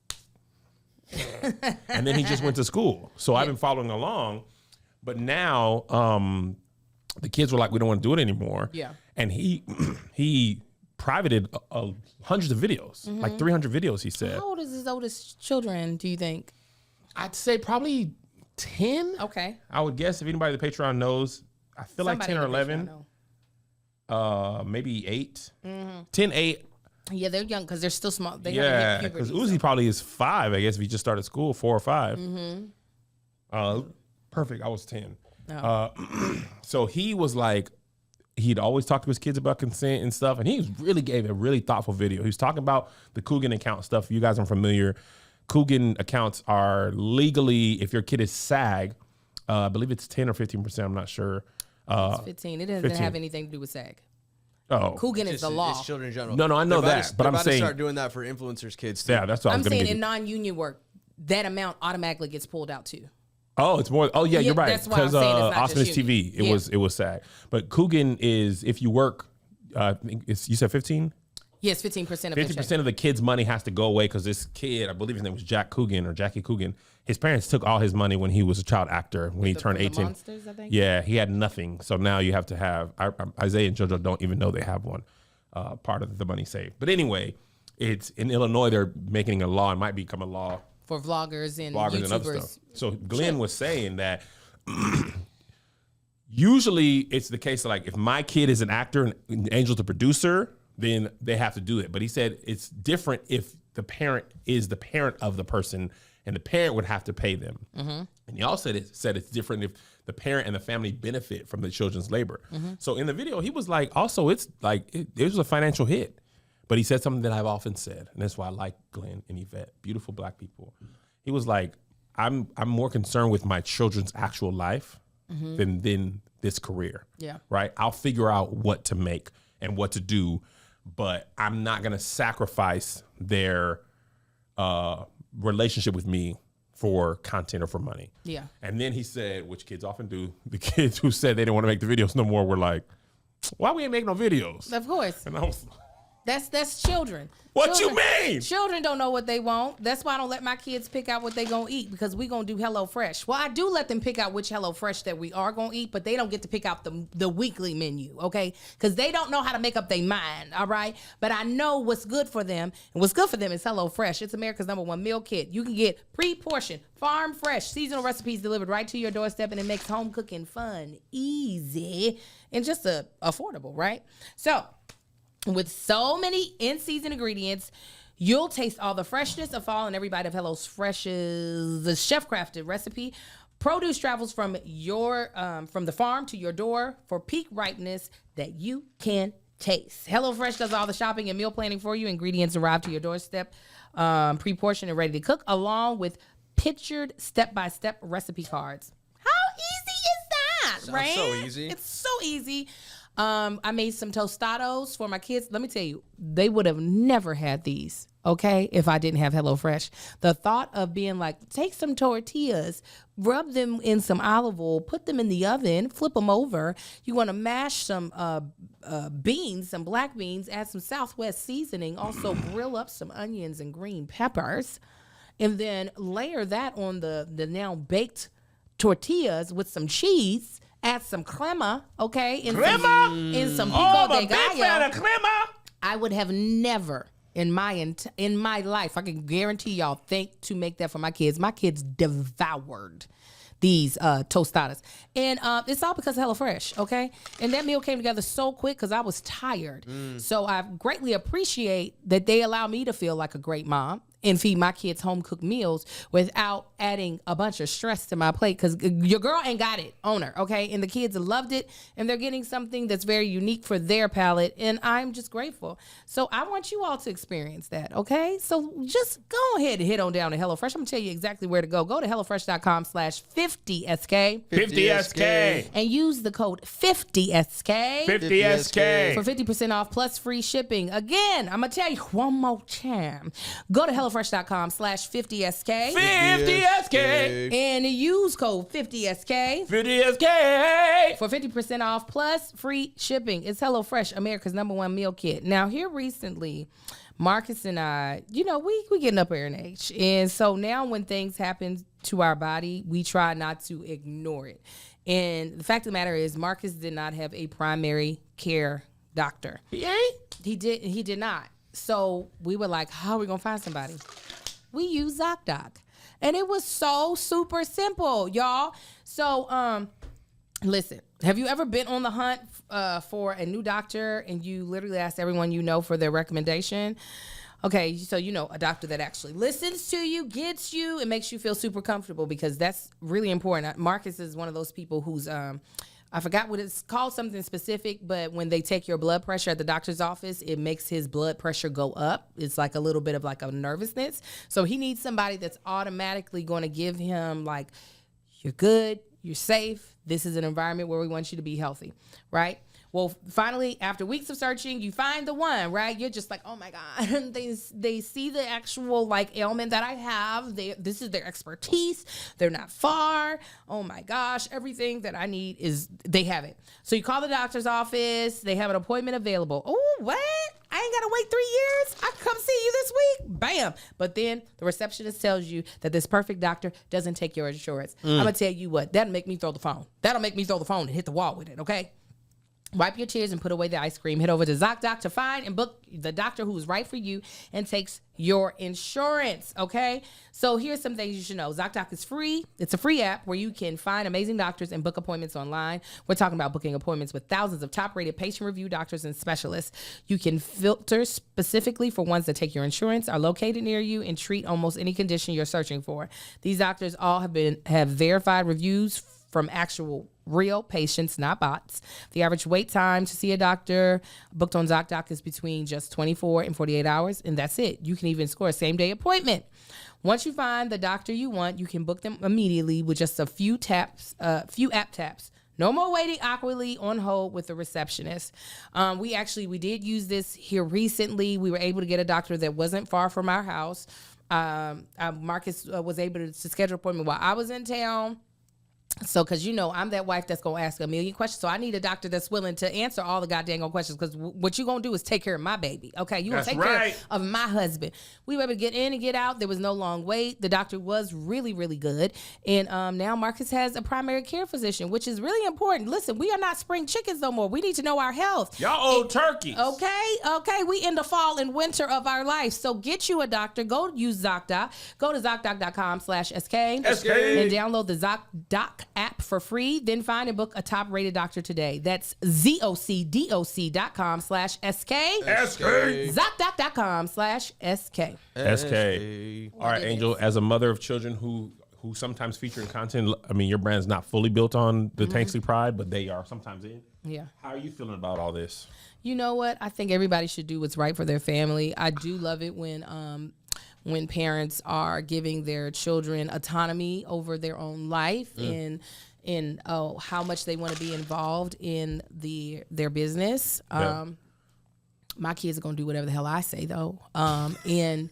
and then he just went to school. So I've been following along. But now the kids were like, we don't want to do it anymore. Yeah. And he privated hundreds of videos, like 300 videos, he said. How old is his oldest children, do you think? I'd say probably 10. Okay. I would guess if anybody in the Patreon knows, I feel like Somebody 10 or in the Patreon 11. know. Maybe 8. 10, 8. Yeah, they're young because they're still small. They haven't Yeah, hit because puberty, Uzi probably is 5. I guess if he just started school, 4 or 5. Perfect. I was 10. So he was like, he'd always talk to his kids about consent and stuff, and he really gave a really thoughtful video. He was talking about the Coogan account stuff. If you guys are familiar, Coogan accounts are legally, if your kid is SAG, I believe it's 10 or 15%. I'm not sure. It's 15. It doesn't 15. have anything to do with SAG. Oh, Coogan is the law. It's children in general. No, I know They're that, but I'm about to saying start doing that for influencers' kids too. yeah, that's what I I'm was going to saying get. in non-union work, that amount automatically gets pulled out too. Oh, it's more. Oh, yeah, you're right. That's why I'm Because saying it's not Awesomeness just TV, union. it was SAG. But Coogan is if you work. I think you said 15. Yes, 15% of the check. 50% of the kid's money has to go away because this kid, I believe his name was Jack Coogan or Jackie Coogan. His parents took all his money when he was a child actor. When he turned 18, Monsters, I think? Yeah, he had nothing. So now you have to have. Isaiah and JoJo don't even know they have one. Part of the money saved. But anyway, it's in Illinois. They're making a law. It might become a law. For vloggers and Bloggers YouTubers. and other stuff. So Glenn was saying that usually it's the case of like if my kid is an actor and Angel's the producer, then they have to do it. But he said it's different if the parent is the parent of the person and the parent would have to pay them. And he also said it's different if the parent and the family benefit from the children's labor. So in the video, he was like, also, it's like it was a financial hit. But he said something that I've often said, and that's why I like Glenn and Yvette, beautiful Black people. He was like, I'm more concerned with my children's actual life than this career. Yeah. Right? I'll figure out what to make and what to do, but I'm not going to sacrifice their relationship with me for content or for money. Yeah. And then he said, which kids often do, the kids who said they didn't want to make the videos no more were like, why we ain't making no videos? Of course. And I was That's children. What children, you mean? Children don't know what they want. That's why I don't let my kids pick out what they gonna eat because we gonna do HelloFresh. Well, I do let them pick out which HelloFresh that we are gonna eat, but they don't get to pick out the weekly menu, okay? Because they don't know how to make up their mind, all right? But I know what's good for them, and what's good for them is HelloFresh. It's America's #1 meal kit. You can get pre-portioned, farm fresh, seasonal recipes delivered right to your doorstep, and it makes home cooking fun, easy, and just affordable, right? So, with so many in-season ingredients, you'll taste all the freshness of fall in every bite of HelloFresh's the chef-crafted recipe. Produce travels from the farm to your door for peak ripeness that you can taste. HelloFresh does all the shopping and meal planning for you. Ingredients arrive to your doorstep, pre-portioned and ready to cook, along with pictured step-by-step recipe cards. How easy is that, Sounds right? so easy. It's so easy. I made some tostados for my kids. Let me tell you, they would have never had these, okay, if I didn't have HelloFresh. The thought of being like, take some tortillas, rub them in some olive oil, put them in the oven, flip them over. You want to mash some beans, some black beans, add some Southwest seasoning, also grill up some onions and green peppers, and then layer that on the now baked tortillas with some cheese. Add some crema, okay? Some pico de gallo. I would have never in my life, I can guarantee y'all, think to make that for my kids. My kids devoured these tostadas. And it's all because of HelloFresh, okay? And that meal came together so quick because I was tired. So I greatly appreciate that they allow me to feel like a great mom and feed my kids home-cooked meals without adding a bunch of stress to my plate because your girl ain't got it on her, okay? And the kids loved it, and they're getting something that's very unique for their palate, and I'm just grateful. So I want you all to experience that, okay? So just go ahead and head on down to HelloFresh. I'm going to tell you exactly where to go. Go to HelloFresh.com/50SK. 50SK. And use the code 50SK. 50SK. For 50% off plus free shipping. Again, I'm going to tell you one more time. Go to HelloFresh.com/50SK. 50SK. And use code 50SK. 50SK. For 50% off plus free shipping. It's HelloFresh, America's #1 meal kit. Now, here recently, Marcus and I, we getting up there in age. And so now when things happen to our body, we try not to ignore it. And the fact of the matter is, Marcus did not have a primary care doctor. He ain't? He did not. So we were like, how are we going to find somebody? We used ZocDoc. And it was so super simple, y'all. So Listen, have you ever been on the hunt for a new doctor and you literally asked everyone you know for their recommendation? Okay, so a doctor that actually listens to you, gets you, and makes you feel super comfortable, because that's really important. Marcus is one of those people who's, I forgot what it's called, something specific, but when they take your blood pressure at the doctor's office, it makes his blood pressure go up. It's like a little bit of like a nervousness. So he needs somebody that's automatically going to give him like, you're good, you're safe. This is an environment where we want you to be healthy, right? Well, finally, after weeks of searching, you find the one, right? You're just like, oh my God. They see the actual like ailment that I have. This is their expertise. They're not far. Oh my gosh. Everything that I need they have it. So you call the doctor's office. They have an appointment available. Oh, what? I ain't got to wait 3 years. I can come see you this week. Bam. But then the receptionist tells you that this perfect doctor doesn't take your insurance. I'm going to tell you what, that'll make me throw the phone. That'll make me throw the phone and hit the wall with it, okay? Wipe your tears and put away the ice cream. Head over to ZocDoc to find and book the doctor who's right for you and takes your insurance, okay? So here's some things you should know. ZocDoc is free. It's a free app where you can find amazing doctors and book appointments online. We're talking about booking appointments with thousands of top-rated patient-reviewed doctors and specialists. You can filter specifically for ones that take your insurance, are located near you, and treat almost any condition you're searching for. These doctors all have verified reviews from actual real patients, not bots. The average wait time to see a doctor booked on ZocDoc is between just 24 and 48 hours, and that's it. You can even score a same-day appointment. Once you find the doctor you want, you can book them immediately with just a few app taps. No more waiting awkwardly on hold with the receptionist. We did use this here recently. We were able to get a doctor that wasn't far from our house. Marcus was able to schedule an appointment while I was in town. So, because I'm that wife that's going to ask a million questions. So I need a doctor that's willing to answer all the goddamn questions, because what you're going to do is take care of my baby. Okay. You're going to take care of my husband. We were able to get in and get out. There was no long wait. The doctor was really, really good. And now Marcus has a primary care physician, which is really important. Listen, we are not spring chickens no more. We need to know our health. Y'all old turkeys. Okay. We in the fall and winter of our life. So get you a doctor. Go use ZocDoc. Go to ZocDoc.com/SK and download the ZocDoc app for free. Then find and book a top-rated doctor today. That's ZocDoc.com/SK. ZocDoc.com/SK. SK. All right, Angel, as a mother of children who sometimes feature in content, I mean, your brand's not fully built on the Tanksley Pride, but they are sometimes in. Yeah. How are you feeling about all this? You know what? I think everybody should do what's right for their family. I do love it when parents are giving their children autonomy over their own life and how much they want to be involved in their business. Yeah. My kids are going to do whatever the hell I say, though. That's so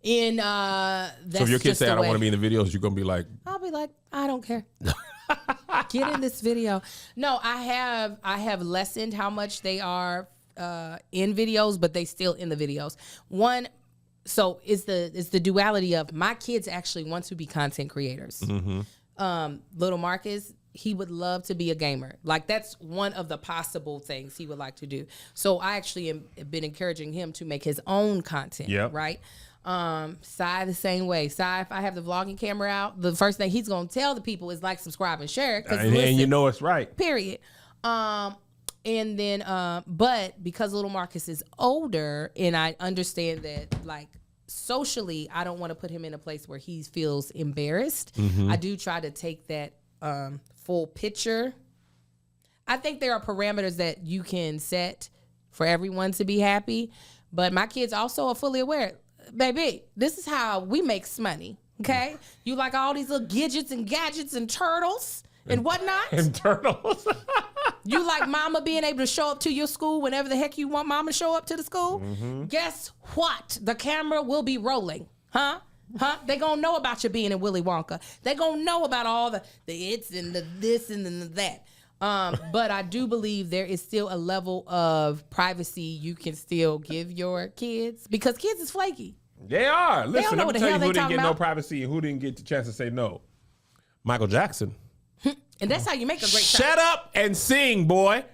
if your kids say, I don't want to be in the videos, you're going to be like... I'll be like, I don't care. Get in this video. No, I have lessened how much they are in videos, but they still in the videos. So it's the duality of my kids actually want to be content creators. Mm-hmm. Little Marcus, he would love to be a gamer. Like, that's one of the possible things he would like to do. So I actually have been encouraging him to make his own content. Yep. Right. Sai the same way. Sai, if I have the vlogging camera out, the first thing he's gonna tell the people is like, subscribe, and share. And you know it's right. Period. And then, but because little Marcus is older, and I understand that, like, socially, I don't want to put him in a place where he feels embarrassed. Mm-hmm. I do try to take that full picture. I think there are parameters that you can set for everyone to be happy, but my kids also are fully aware. Baby, this is how we make money, okay? You like all these little gadgets and turtles and whatnot? And turtles. You like mama being able to show up to your school whenever the heck you want mama to show up to the school? Mm-hmm. Guess what? The camera will be rolling. Huh? They gonna know about you being in Willy Wonka. They gonna know about all the it's and the this and the that. But I do believe there is still a level of privacy you can still give your kids, because kids is flaky. They are. Listen, let me tell you who didn't get no about. privacy and who didn't get the chance to say no. Michael Jackson. And that's how you make a great Shut up and sing, boy.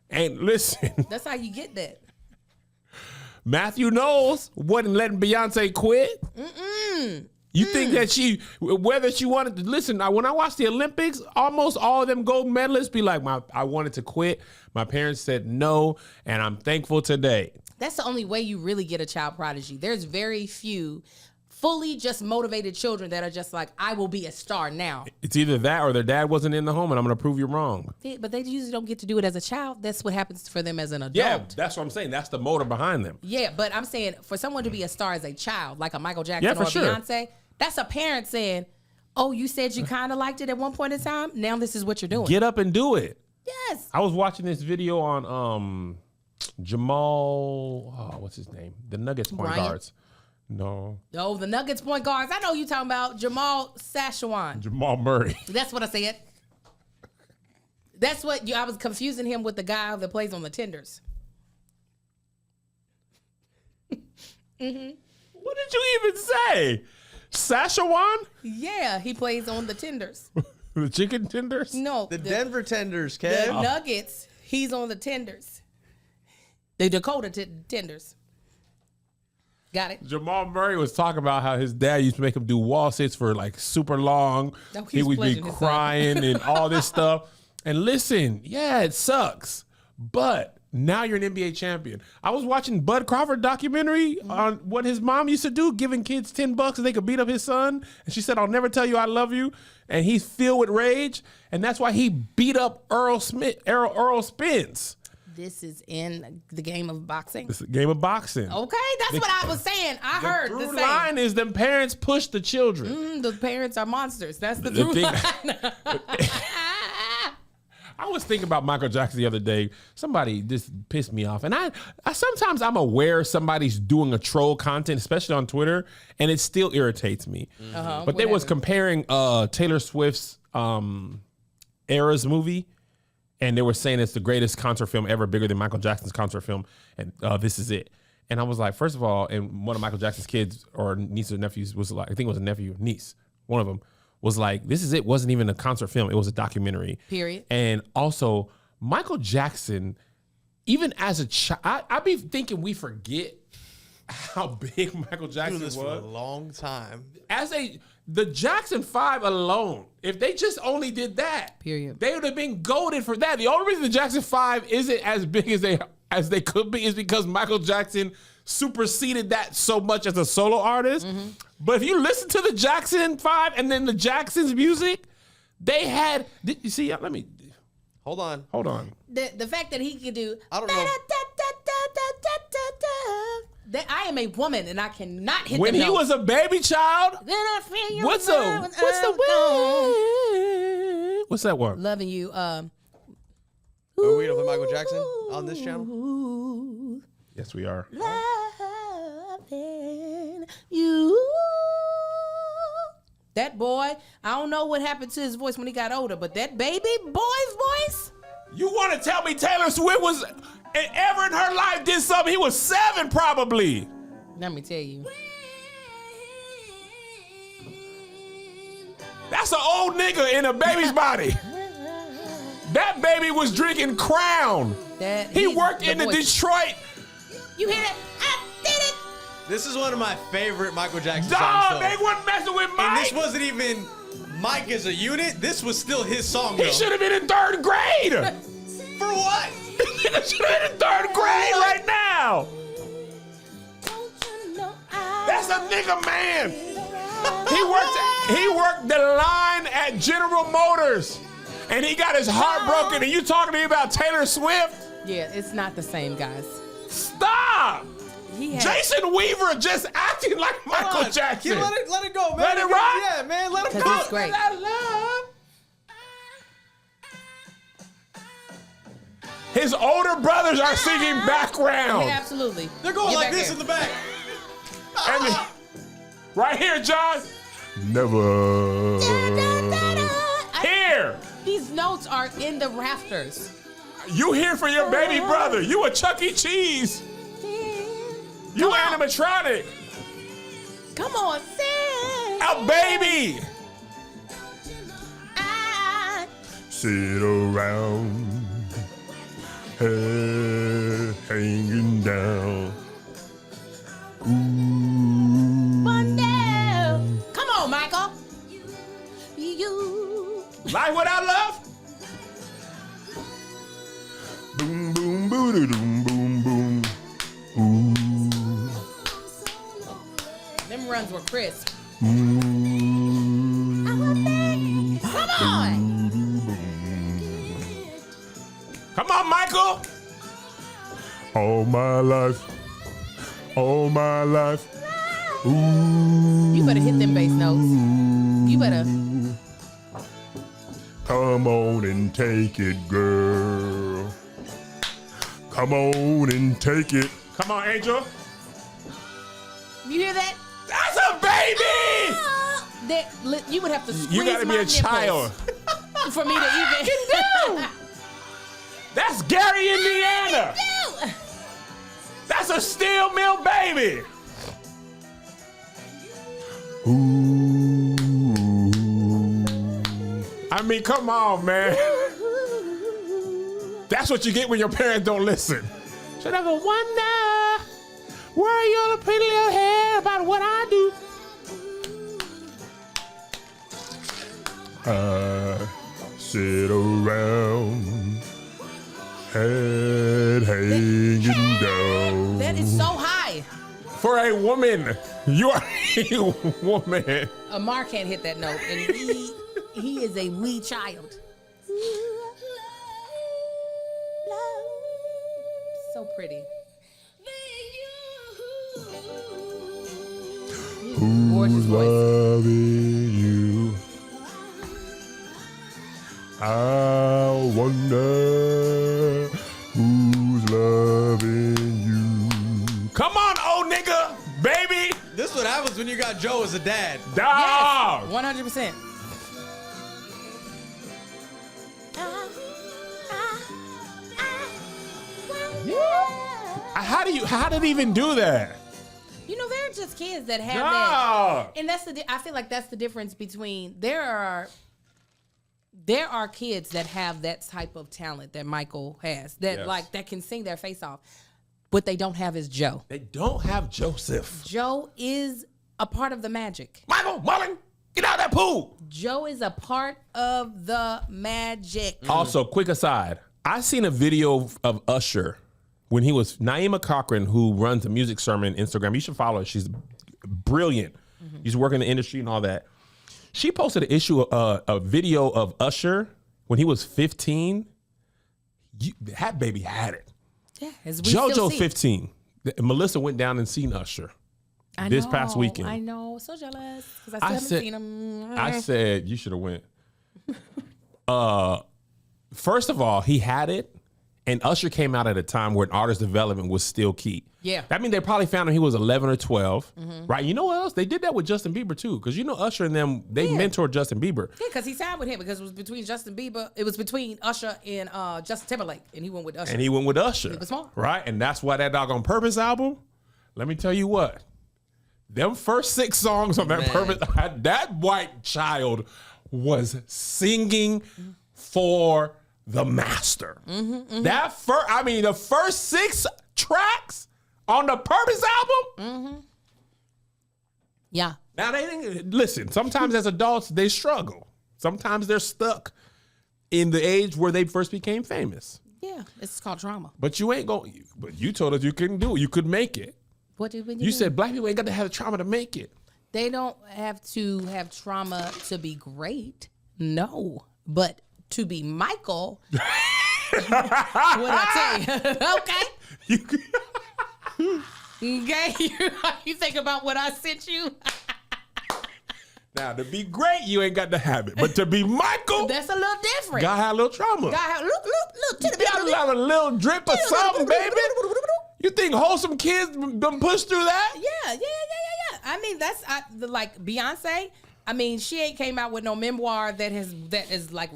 And listen. That's how you get that. Matthew Knowles wasn't letting Beyonce quit. Mm-mm. You think that whether she wanted to listen? When I watched the Olympics, almost all of them gold medalists be like, I wanted to quit. My parents said no, and I'm thankful today. That's the only way you really get a child prodigy. There's very few fully just motivated children that are just like, I will be a star now. It's either that or their dad wasn't in the home, and I'm going to prove you wrong. But they usually don't get to do it as a child. That's what happens for them as an adult. Yeah, that's what I'm saying. That's the motor behind them. Yeah, but I'm saying for someone to be a star as a child, like a Michael Jackson or sure. Beyonce, that's a parent saying, oh, you said you kind of liked it at one point in time. Now this is what you're doing. Get up and do it. Yes. I was watching this video on Jamal, what's his name? The Nuggets point guards. No. Oh, the Nuggets point guards. I know you talking about Jamal Sashawan. Jamal Murray. That's what I said. That's what I was confusing him with the guy that plays on the Tenders. Mm-hmm. What did you even say? Sashawan? Yeah, he plays on the Tenders. The chicken tenders? No. The Denver Tenders, The Kev. Nuggets, he's on the Tenders. The Dakota Tenders. Got it. Jamal Murray was talking about how his dad used to make him do wall sits for like super long. Oh, he would be crying and all this stuff. And listen, yeah, it sucks. But now you're an NBA champion. I was watching Bud Crawford documentary on what his mom used to do, giving kids $10 so they could beat up his son. And she said, I'll never tell you I love you. And he's filled with rage. And that's why he beat up Earl Spence. This is in the game of boxing. It's a game of boxing. Okay, that's what I was saying. I heard the through same. line is them parents push the children. The parents are monsters. That's the The through thing- line. I was thinking about Michael Jackson the other day. Somebody just pissed me off. And I sometimes I'm aware somebody's doing a troll content, especially on Twitter, and it still irritates me. But they was comparing Taylor Swift's Eras movie, and they were saying it's the greatest concert film ever, bigger than Michael Jackson's concert film, and this is it. And I was like, first of all, and one of Michael Jackson's kids or nieces or nephews was like, I think it was a nephew, niece, one of them, was like, this is it, wasn't even a concert film, it was a documentary. Period. And also, Michael Jackson, even as a child, I be thinking we forget how big Michael Jackson Doing this was. for a long time. The Jackson 5 alone, if they just only did that, Period. they would have been goated for that. The only reason the Jackson 5 isn't as big as they could be is because Michael Jackson superseded that so much as a solo artist. Mm-hmm. But if you listen to the Jackson 5 and then the Jackson's music, they had. You see? Let me. Hold on. The fact that he could do. I don't know. That I am a woman and I cannot hit When the he note. was a baby child, Then I feel you what's gone. that one? Loving you. Are we gonna play Michael Jackson on this channel? Yes, we are. Loving you. That boy, I don't know what happened to his voice when he got older, but that baby boy's voice. You want to tell me Taylor Swift was ever in her life did something? He was 7 probably. Let me tell you. That's an old nigga in a baby's body. That baby was drinking Crown. He worked in the Detroit. You hear that? I did it. This is one of my favorite Michael Jackson Dog, songs. they weren't messing with Mike. And this wasn't even Mike as a unit. This was still his song. He should have been in 3rd grade. For what? He should have been in 3rd grade right now. That's a nigga man. He worked the line at General Motors, and he got his heart broken. And you talking to me about Taylor Swift? Yeah, it's not the same, guys. Stop. Jason Weaver just acting like Michael Jackson. Let it go, man. Let it rock. Yeah, man. Let him 'Cause go. it's great. His older brothers are singing background. Yeah, absolutely. They're going Get like back this there. in the back. And right here, John. Never. Here. These notes are in the rafters. You here for your baby brother. You a Chuck E. Cheese. You animatronic. Come on, sing. A baby. Sit around, head hanging down. Ooh. Come on, life without love? Boom, boom, boo, boom, boom, boom. Ooh. Them runs were crisp. Mm. Come on. Come on, Michael. All my life. All my life. Ooh. You better hit them bass notes. You better. Come on and take it, girl. Come on and take it. Come on, Angel. You hear that? That's a baby! You would have to squeeze You gotta be my a child. nipples for me to even. That's Gary, Indiana. That's a steel mill baby. Ooh. I mean, come on, man. That's what you get when your parents don't listen. Should ever wonder where your pretty little hair about what I do. I sit around, head hanging down. That is so high. For a woman, you are a woman. Amar can't hit that note, and he is a wee child. So pretty. Gorgeous voice. Loving you? I wonder who's loving you. Come on, old nigga, baby. This is what happens when you got Joe as a dad. Dog. Yes, 100%. How did he even do that? You know, there are just kids that have Dog. that, and that's I feel like that's the difference between there are kids that have that type of talent that Michael has that Yes. that can sing their face off. What they don't have is Joe. They don't have Joseph. Joe is a part of the magic. Michael, Marlon, get out of that pool. Joe is a part of the magic. Also, quick aside, I seen a video of Usher when he was Naima Cochran, who runs a music sermon Instagram. You should follow her. She's brilliant. She's working in the industry and all that. She posted a video of Usher when he was 15. That baby had it. Yeah, as we still JoJo's see. 15. Melissa went down and seen Usher this past weekend. I know, so jealous because I still haven't seen him. I said you should have went. First of all, he had it, and Usher came out at a time where artist development was still key. Yeah. That means they probably found him he was 11 or 12, right? You know what else? They did that with Justin Bieber too, because you know Usher and them, they mentored Justin Bieber. Yeah, because he signed with him because it was between Justin Bieber. It was between Usher and Justin Timberlake, and he went with Usher. And he went with Usher. He was smart. Right? And that's why that Dog on Purpose album, let me tell you what, them first 6 songs on that Purpose, that white child was singing for the master. The first 6 tracks on the Purpose album. Yeah. Now they didn't listen. Sometimes as adults they struggle. Sometimes they're stuck in the age where they first became famous. Yeah, it's called trauma. But you ain't going. But you told us you couldn't do it. You could make it. What did we do? You said black people ain't got to have the trauma to make it. They don't have to have trauma to be great. No. But to be Michael, what did I tell you? Okay. Okay. You think about what I sent you? Now, to be great, you ain't got to have it. But to be Michael, That's a little different. gotta have a little trauma. Look. You gotta have a little drip of something, baby. You think wholesome kids been pushed through that? Yeah. I mean, that's like Beyonce. I mean, she ain't came out with no memoir that is like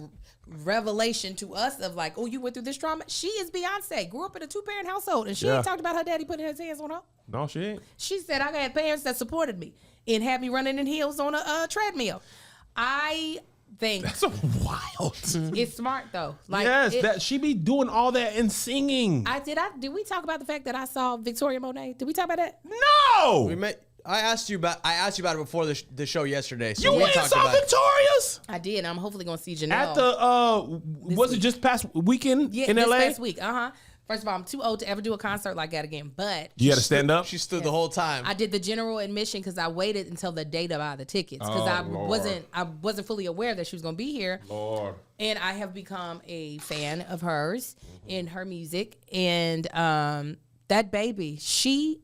revelation to us of like, oh, you went through this trauma. She is Beyonce. Grew up in a 2-parent household, and she ain't talked about her daddy putting his hands on her. No, she ain't. She said, I had parents that supported me and had me running in heels on a treadmill. I think That's wild. it's smart though. Like, yes, it- that she be doing all that and singing. Did we talk about the fact that I saw Victoria Monet? Did we talk about that? No. We met. I asked you about it before the show yesterday. So You we went and talked saw about it. Victorious I did. I'm hopefully gonna see Janelle at the was it just past weekend in this LA? past week. First of all, I'm too old to ever do a concert like that again. But You had to stand up. She stood the whole time. I did the general admission because I waited until the day to buy the tickets because Lord. I wasn't fully aware that she was gonna be here. Lord. And I have become a fan of hers and her music. And that baby, she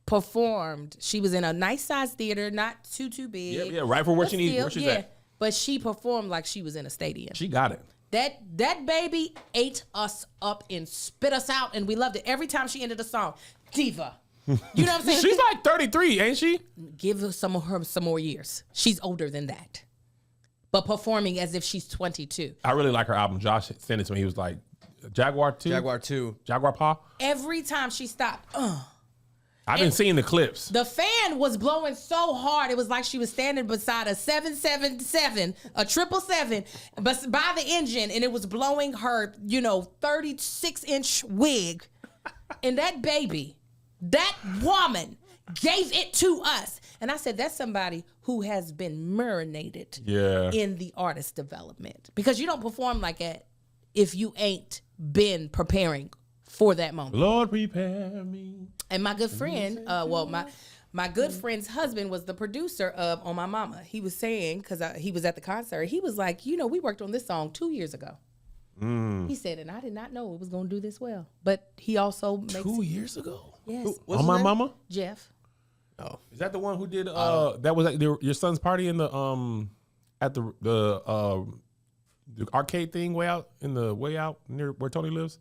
performed. She was in a nice size theater, not too big. Yeah, right for where But she needs. still, Where she's yeah. at. But she performed like she was in a stadium. She got it. That baby ate us up and spit us out, and we loved it. Every time she ended a song, diva. You know what I'm saying? She's like 33, ain't she? Give her some more years. She's older than that, but performing as if she's 22. I really like her album. Josh sent it to me. He was like, Jaguar 2? Jaguar 2. Jaguar Paw? Every time she stopped, I've been seeing the clips. the fan was blowing so hard, it was like she was standing beside a 777, a 777, but by the engine, and it was blowing her, 36-inch wig. And that baby, that woman gave it to us. And I said, that's somebody who has been marinated in the artist development. Because you don't perform like that if you ain't been preparing for that moment. Lord, prepare me. And my good friend, my good friend's husband was the producer of On My Mama. He was saying, because he was at the concert, he was like, we worked on this song 2 years ago. He said, and I did not know it was going to do this well. But he also makes 2 years ago? Yes. On My Mama? Jeff. Oh, Is that the one who did, that was at your son's party in the, at the arcade thing way out near where Tony lives?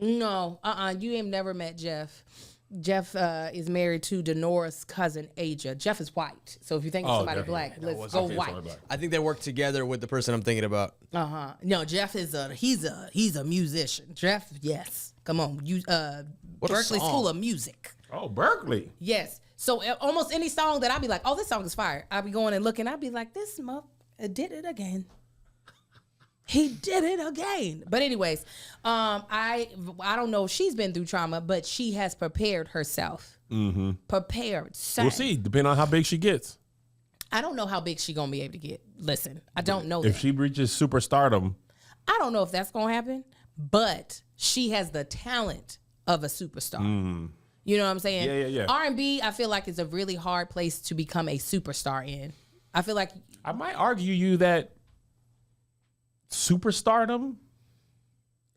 No, you ain't never met Jeff. Jeff is married to Denora's cousin, Aja. Jeff is white. So if you think of somebody black, let's go white. I think they work together with the person I'm thinking about. No, Jeff is he's a musician. Jeff, yes. Come on. Berkeley School of Music. Oh, Berkeley. Yes. So almost any song that I'd be like, oh, this song is fire. I'd be going and looking. I'd be like, this did it again. He did it again. But anyways, I don't know if she's been through trauma, but she has prepared herself. Mm-hmm. Prepared. Sang. We'll see, depending on how big she gets. I don't know how big she gonna be able to get. Listen, I don't know. If she reaches superstardom. I don't know if that's gonna happen, but she has the talent of a superstar. You know what I'm saying? Yeah. R&B, I feel like is a really hard place to become a superstar in. I feel like I might argue you that superstardom.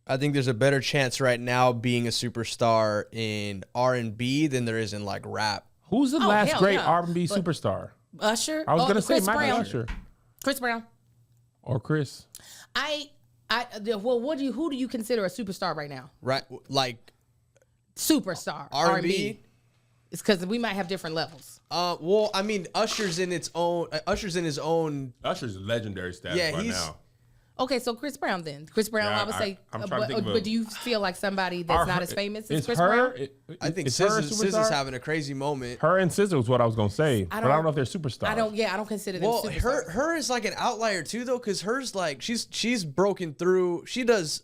I think there's a better chance right now being a superstar in R&B than there is in like rap. Who's the last hell great yeah. R&B superstar? Usher. I was gonna say Chris Michael Brown. Usher Chris Brown. or Chris. Well, who do you consider a superstar right now? Right, like Superstar. R&B? It's because we might have different levels. Well, I mean, Usher's in his own. Usher's legendary status Yeah, by he's- now. Okay, so Chris Brown then. Chris Brown, Yeah, I would say. I'm trying to think of but do you feel like somebody that's not as famous as Chris Brown? I think is her a SZA's superstar? having a crazy moment. Her and SZA was what I was gonna say, but I don't know if they're superstars. I don't consider them Well, superstars. her is like an outlier too, though, because hers like she's broken through. She does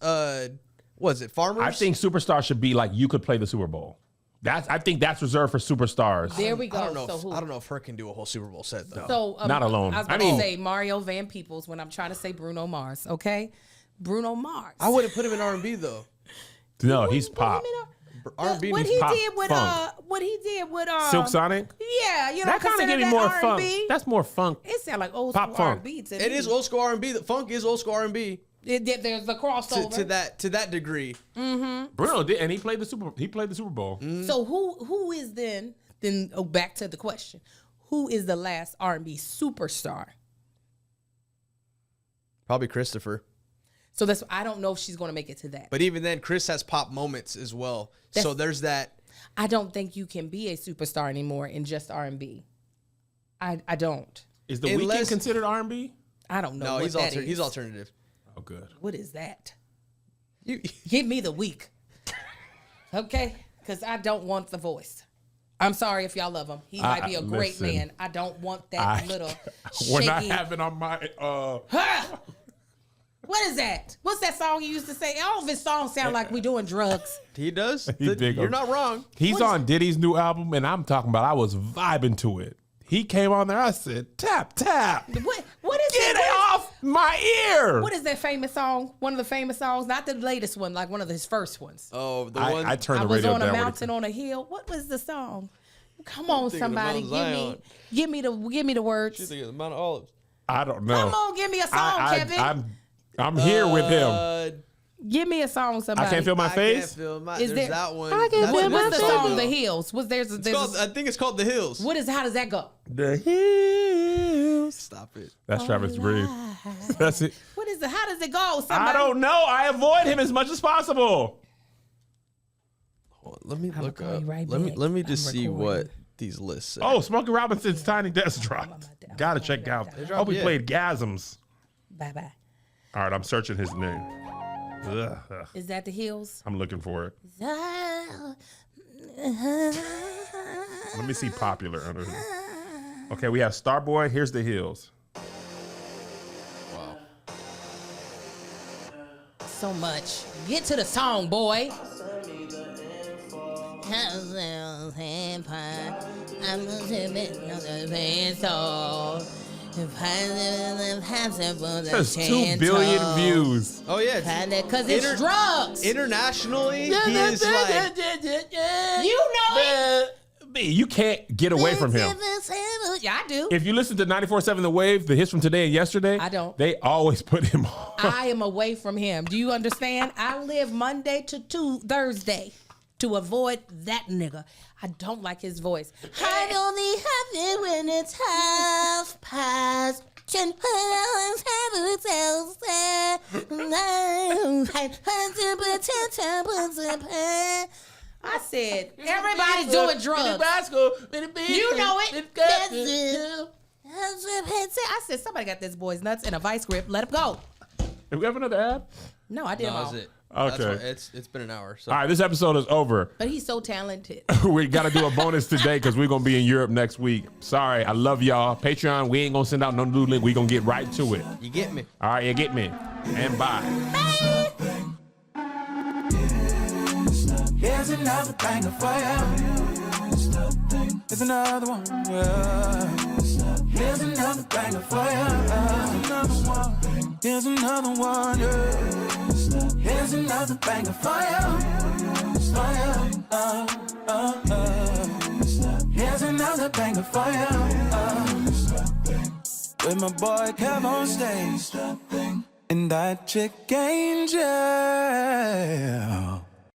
what is it, Farmers? I think superstar should be like you could play the Super Bowl. I think that's reserved for superstars. There we go. I don't know. So I don't know if her can do a whole Super Bowl set though. So Not alone. I was I going to mean- say Mario Van Peebles when I'm trying to say Bruno Mars. Okay, Bruno Mars. I wouldn't put him in R&B though. No, he's pop. R&B What needs he pop did with funk. what he did with Silk Sonic. Yeah, you know, That kind of consider gave him that more R&B? funk. That's more funk. It sound like old Pop school funk. R&B to It me. is old school R&B. The funk is old school R&B There's the crossover. to that degree. Bruno did, and he played the Super Bowl. So who is then back to the question. Who is the last R&B superstar? Probably Christopher. So I don't know if she's going to make it to that. But even then, Chris has pop moments as well. So there's that. I don't think you can be a superstar anymore in just R&B. I don't. Is the Weeknd considered R&B? I don't know. No, what he's that is. he's alternative. Oh, good. What is that? You, Give me the week. Okay? Because I don't want the voice. I'm sorry if y'all love him. He might be a great listen, man. I don't want that little We're shaky. not having on my What is that? What's that song you used to say? All of his songs sound like we doing drugs. He does. dig You're 'em. not wrong. He's on Diddy's new album, and I'm talking about I was vibing to it. He came on there. I said, tap, tap. What is Get it? it off my ear. What is that famous song? One of the famous songs, not the latest one, like one of his first ones. Oh, the one. I turned I the was radio on a down. mountain on a hill. What was the song? Come on, thinking of somebody, Mount Zion. give me the words. She's thinking of Mount Olives. I don't know. Come on, give me a song, Kevin. I'm here with him. Give me a song, somebody. I can't feel my face. There's that one. I That's what's a the good song? though. The Hills. I think it's called The Hills. How does that go? The hills. Stop it. That's Travis Green. That's it. What is it? How does it go? Somebody? I don't know. I avoid him as much as possible. Hold on, let me look call up. you right let back. me just I'm see what recording. these lists say. Oh, Smokey Robinson's Tiny Desk dropped. Gotta check out. Hope he played Gasms. Bye bye. All right, I'm searching his name. Ugh. Is that The Hills? I'm looking for it. Let me see popular under here. Okay, we have Starboy. Here's The Hills. So much. Get to the song, boy. That's 2 billion views. Oh yeah, Because it's drugs. internationally, he is like You know it. You can't get away from him. Yeah, I do. If you listen to 94.7 The Wave, the hits from today and yesterday, I don't. They always put him on. I am away from him. Do you understand? I live Monday to Thursday to avoid that nigga. I don't like his voice. I only have it when it's half past. I said, everybody's doing drugs. You know it. I said, somebody got this boy's nuts in a vice grip. Let him go. Do we have another ad? No, I did them that all. was it. Okay. That's it's been an hour. So All right, this episode is over. But he's so talented. We got to do a bonus today because we're going to be in Europe next week. Sorry, I love y'all. Patreon, we ain't going to send out no new link. We're going to get right to it. you get me. All right, you get me. And bye. Here's another banger for you. Here's another one. Yeah. Here's another banger for you. Here's another one. Yeah. Here's another banger for you. Here's another banger for you. With my boy Kev on stage. And that chick Angel.